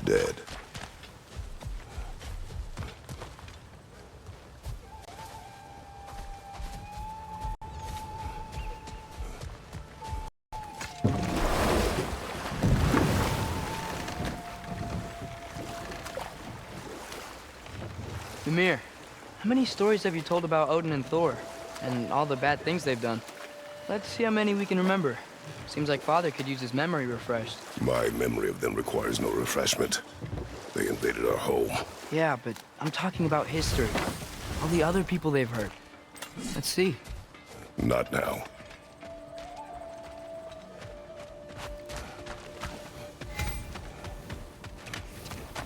Dead. Ymir, how many stories have you told about Odin and Thor? And all the bad things they've done? Let's see how many we can remember. Seems like Father could use his memory refreshed. My memory of them requires no refreshment. They invaded our home. Yeah, but I'm talking about history. All the other people they've hurt. Let's see. Not now.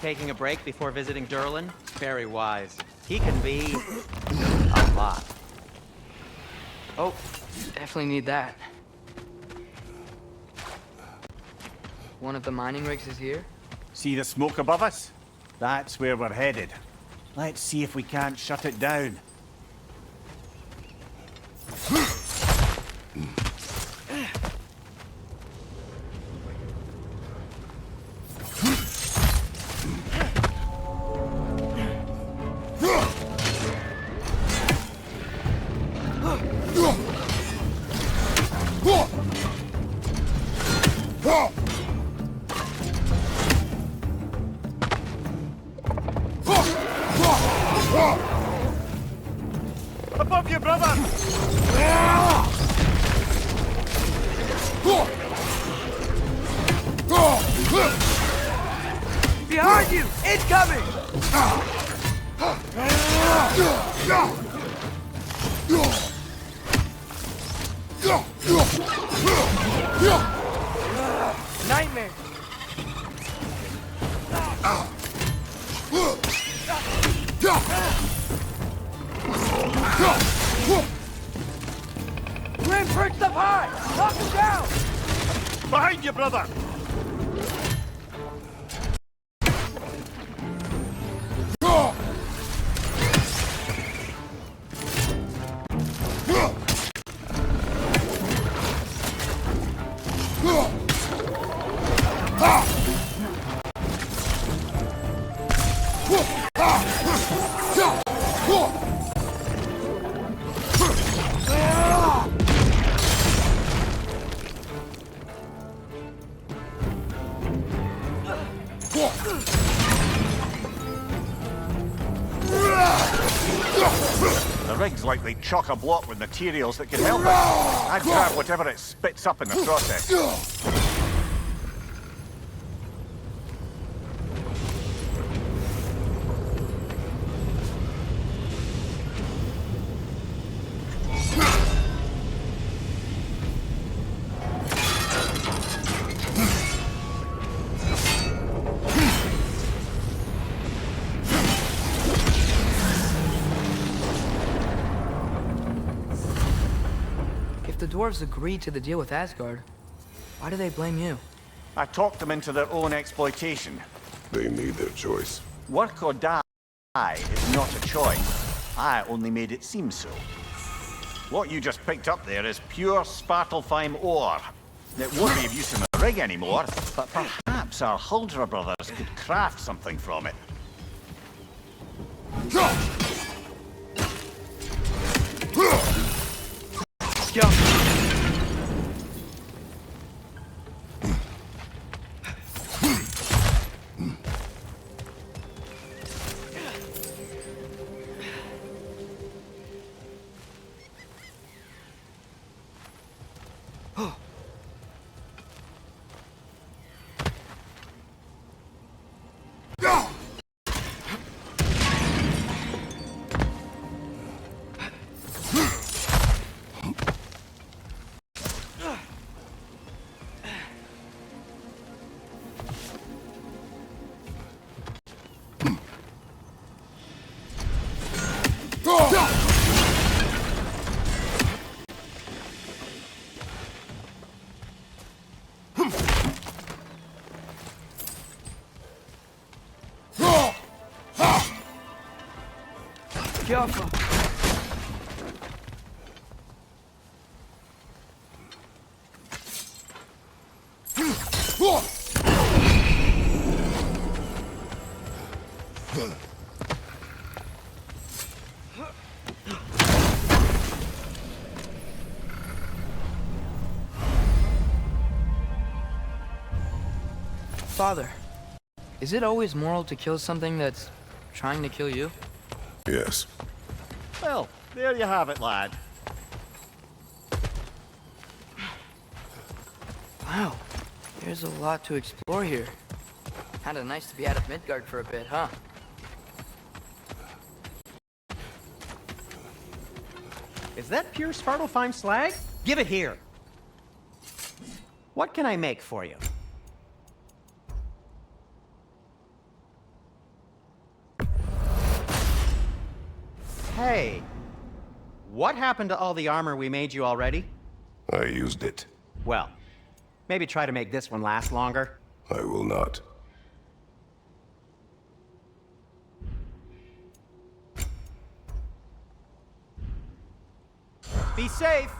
Taking a break before visiting Durlin? Very wise. He can be a lot. Oh, definitely need that. One of the mining rigs is here? See the smoke above us? That's where we're headed. Let's see if we can't shut it down. Above you, brother! Behind you! Incoming! Nightmare! Grim perched up high! Knock him down! Behind you, brother! The rig's like they chock-a-block with materials that can help it. I'd grab whatever it spits up in the process. If the dwarves agreed to the deal with Asgard, why do they blame you? I talked them into their own exploitation. They made their choice. Work or die is not a choice. I only made it seem so. What you just picked up there is pure Svartalfheim ore. It won't be of use in the rig anymore, but perhaps our Huldra brothers could craft something from it. Go! Careful. Father, is it always moral to kill something that's trying to kill you? Yes. Well, there you have it, lad. Wow, there's a lot to explore here. Kinda nice to be out of Midgard for a bit, huh? Is that pure Svartalfheim slag? Give it here. What can I make for you? Hey, what happened to all the armor we made you already? I used it. Well, maybe try to make this one last longer. I will not. Be safe!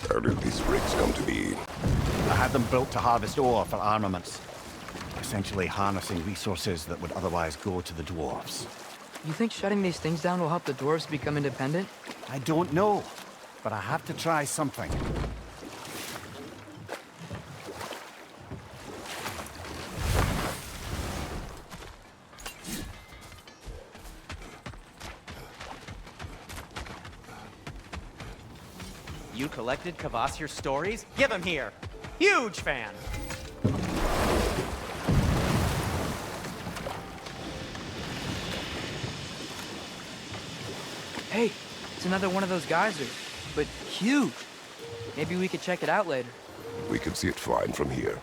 How did these rigs come to be? I had them built to harvest ore for armaments. essentially harnessing resources that would otherwise go to the dwarves. You think shutting these things down will help the dwarves become independent? I don't know, but I have to try something. You collected Kvasir's stories? Give him here! Huge fan! Hey, it's another one of those geysers, but huge. Maybe we could check it out later. We can see it fine from here.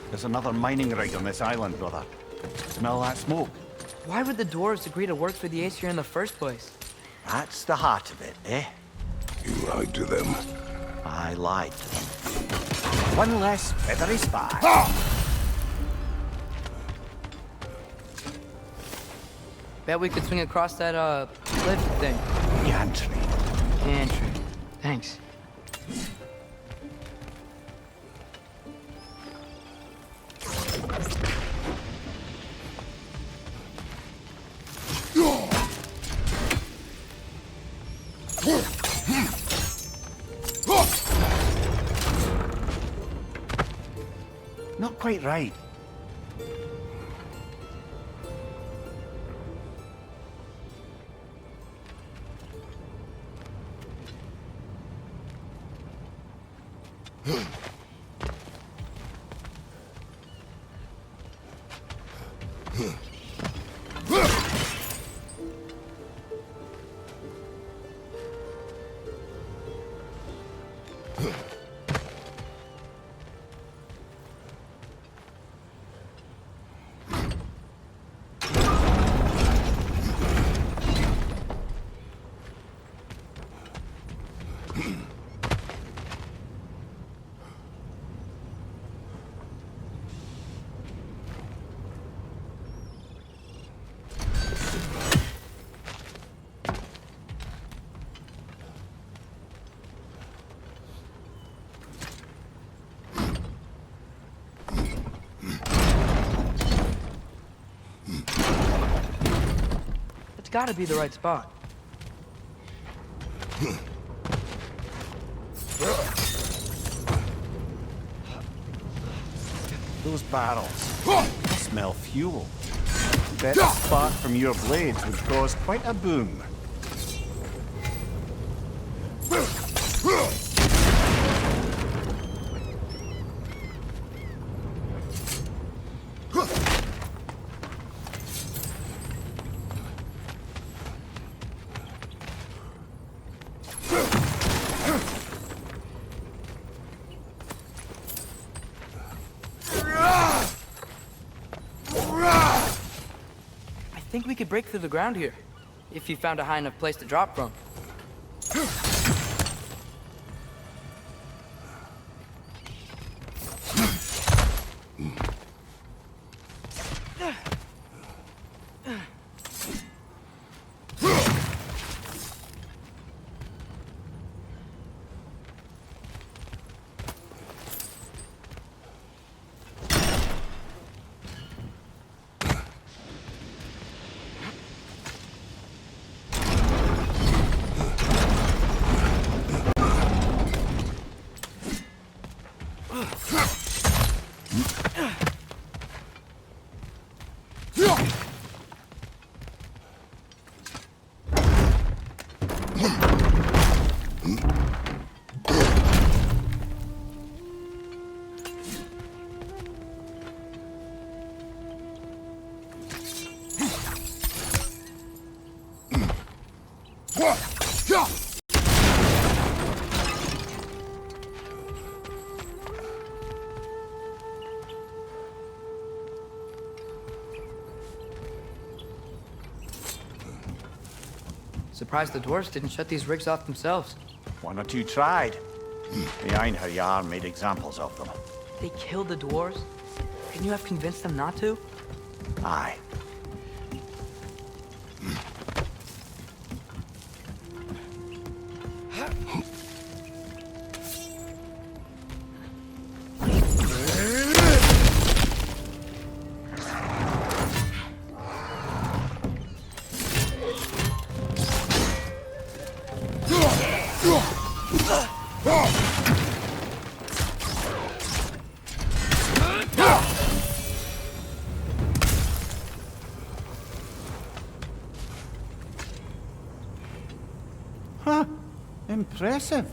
There's another mining rig on this island, brother. Smell that smoke? Why would the dwarves agree to work for the Aesir in the first place? That's the heart of it, eh? You lied to them. I lied to them. One less feathery spy. Bet we could swing across that, cliff thing. Gantry. Gantry. Thanks. Not quite right. Gotta be the right spot. Those barrels smell fuel. Bet a spark from your blades would cause quite a boom. I think we could break through the ground here, if you found a high enough place to drop from. Surprised the dwarves didn't shut these rigs off themselves. One or two tried. The Einherjar made examples of them. They killed the dwarves? Couldn't you have convinced them not to? Aye. Huh. Impressive.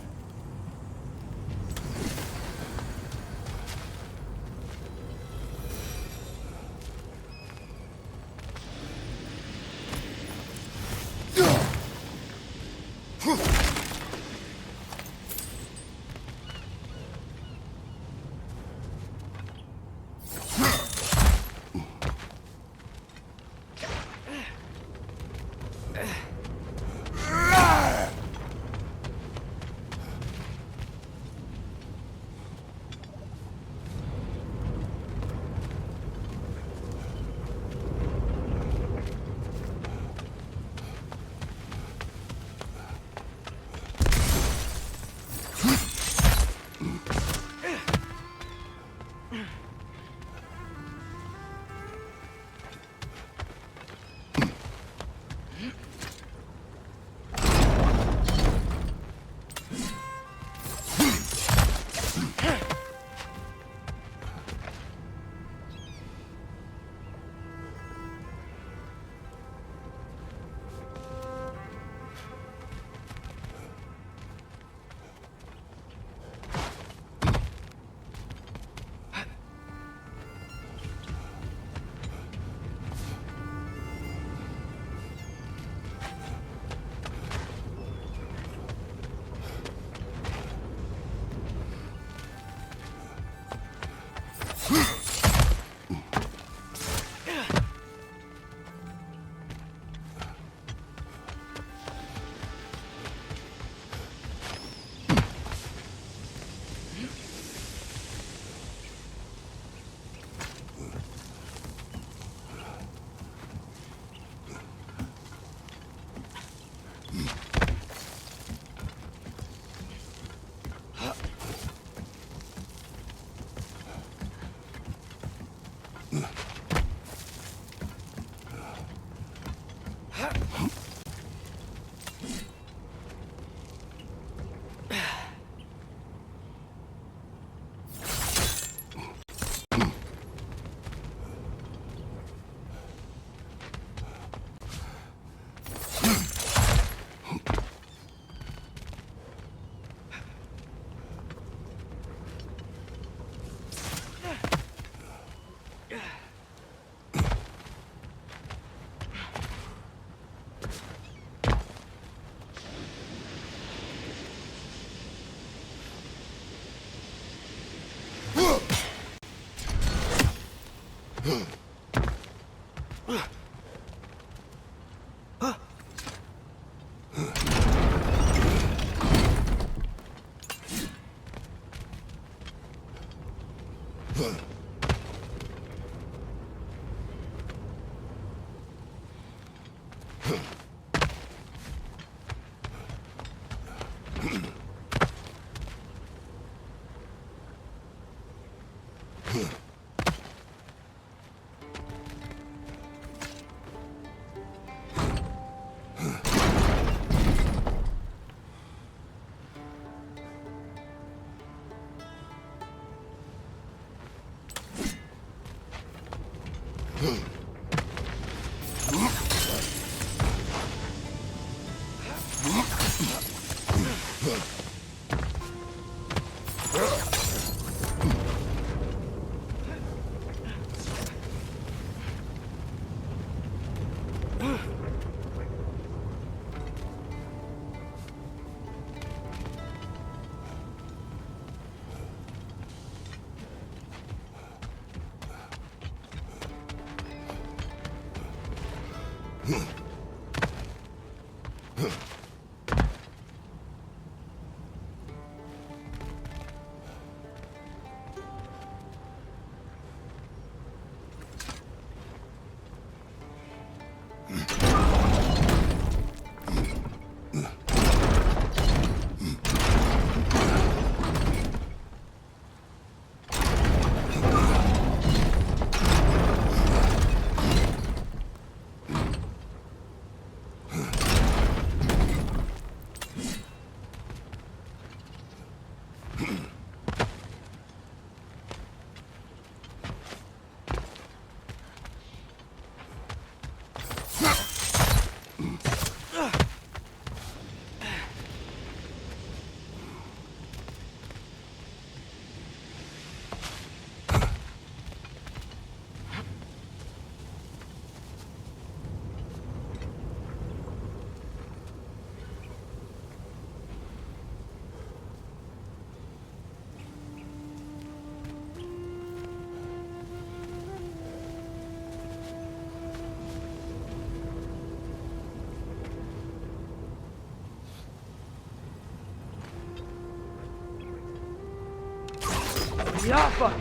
Yaffa!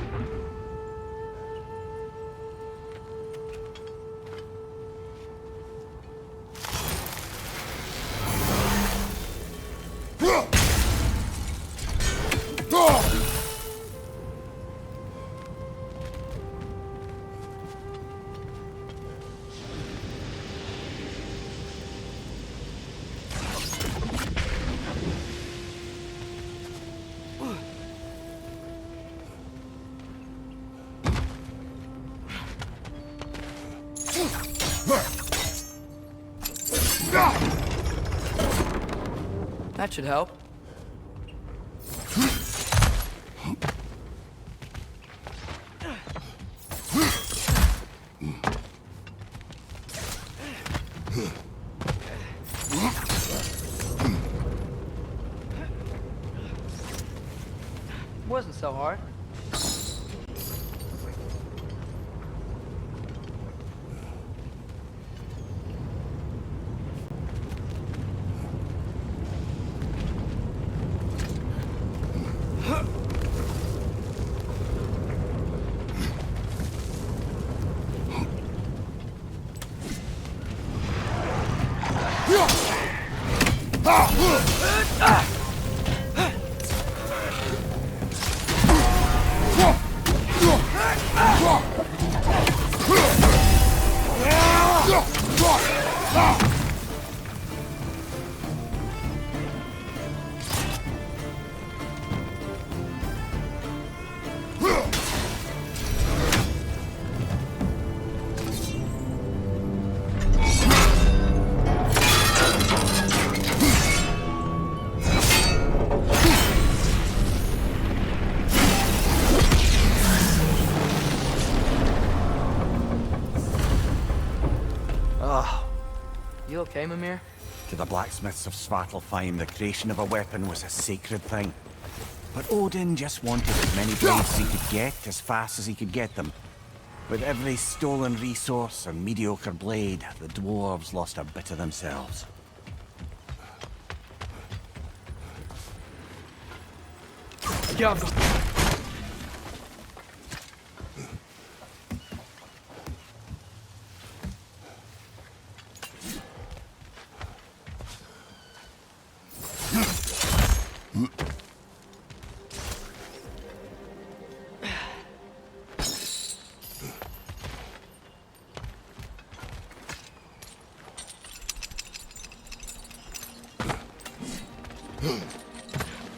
That should help. Wasn't so hard. You okay, Mimir? To the blacksmiths of Svartalfheim, the creation of a weapon was a sacred thing. But Odin just wanted as many blades as he could get, as fast as he could get them. With every stolen resource and mediocre blade, the dwarves lost a bit of themselves.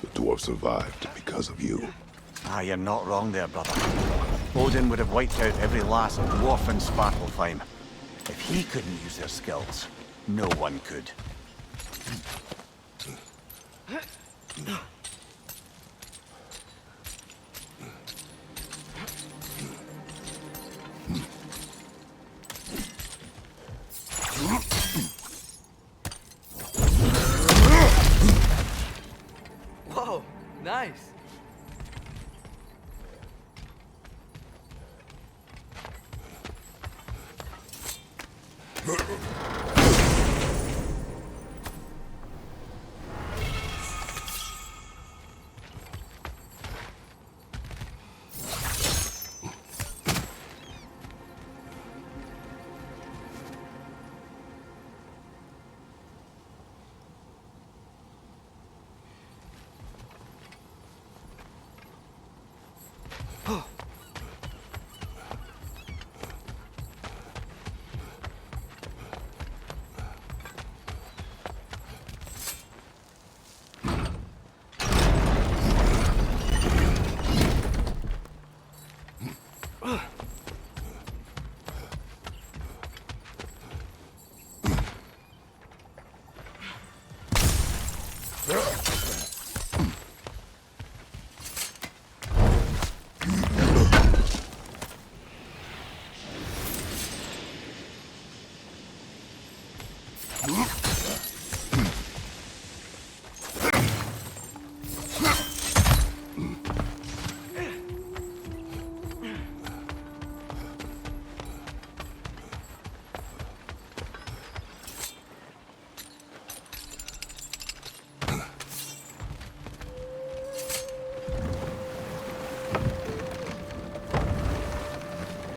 The dwarf survived because of you. Ah, you're not wrong there, brother. Odin would have wiped out every last dwarf in Svartalfheim. If he couldn't use their skills, no one could. Whoa, nice.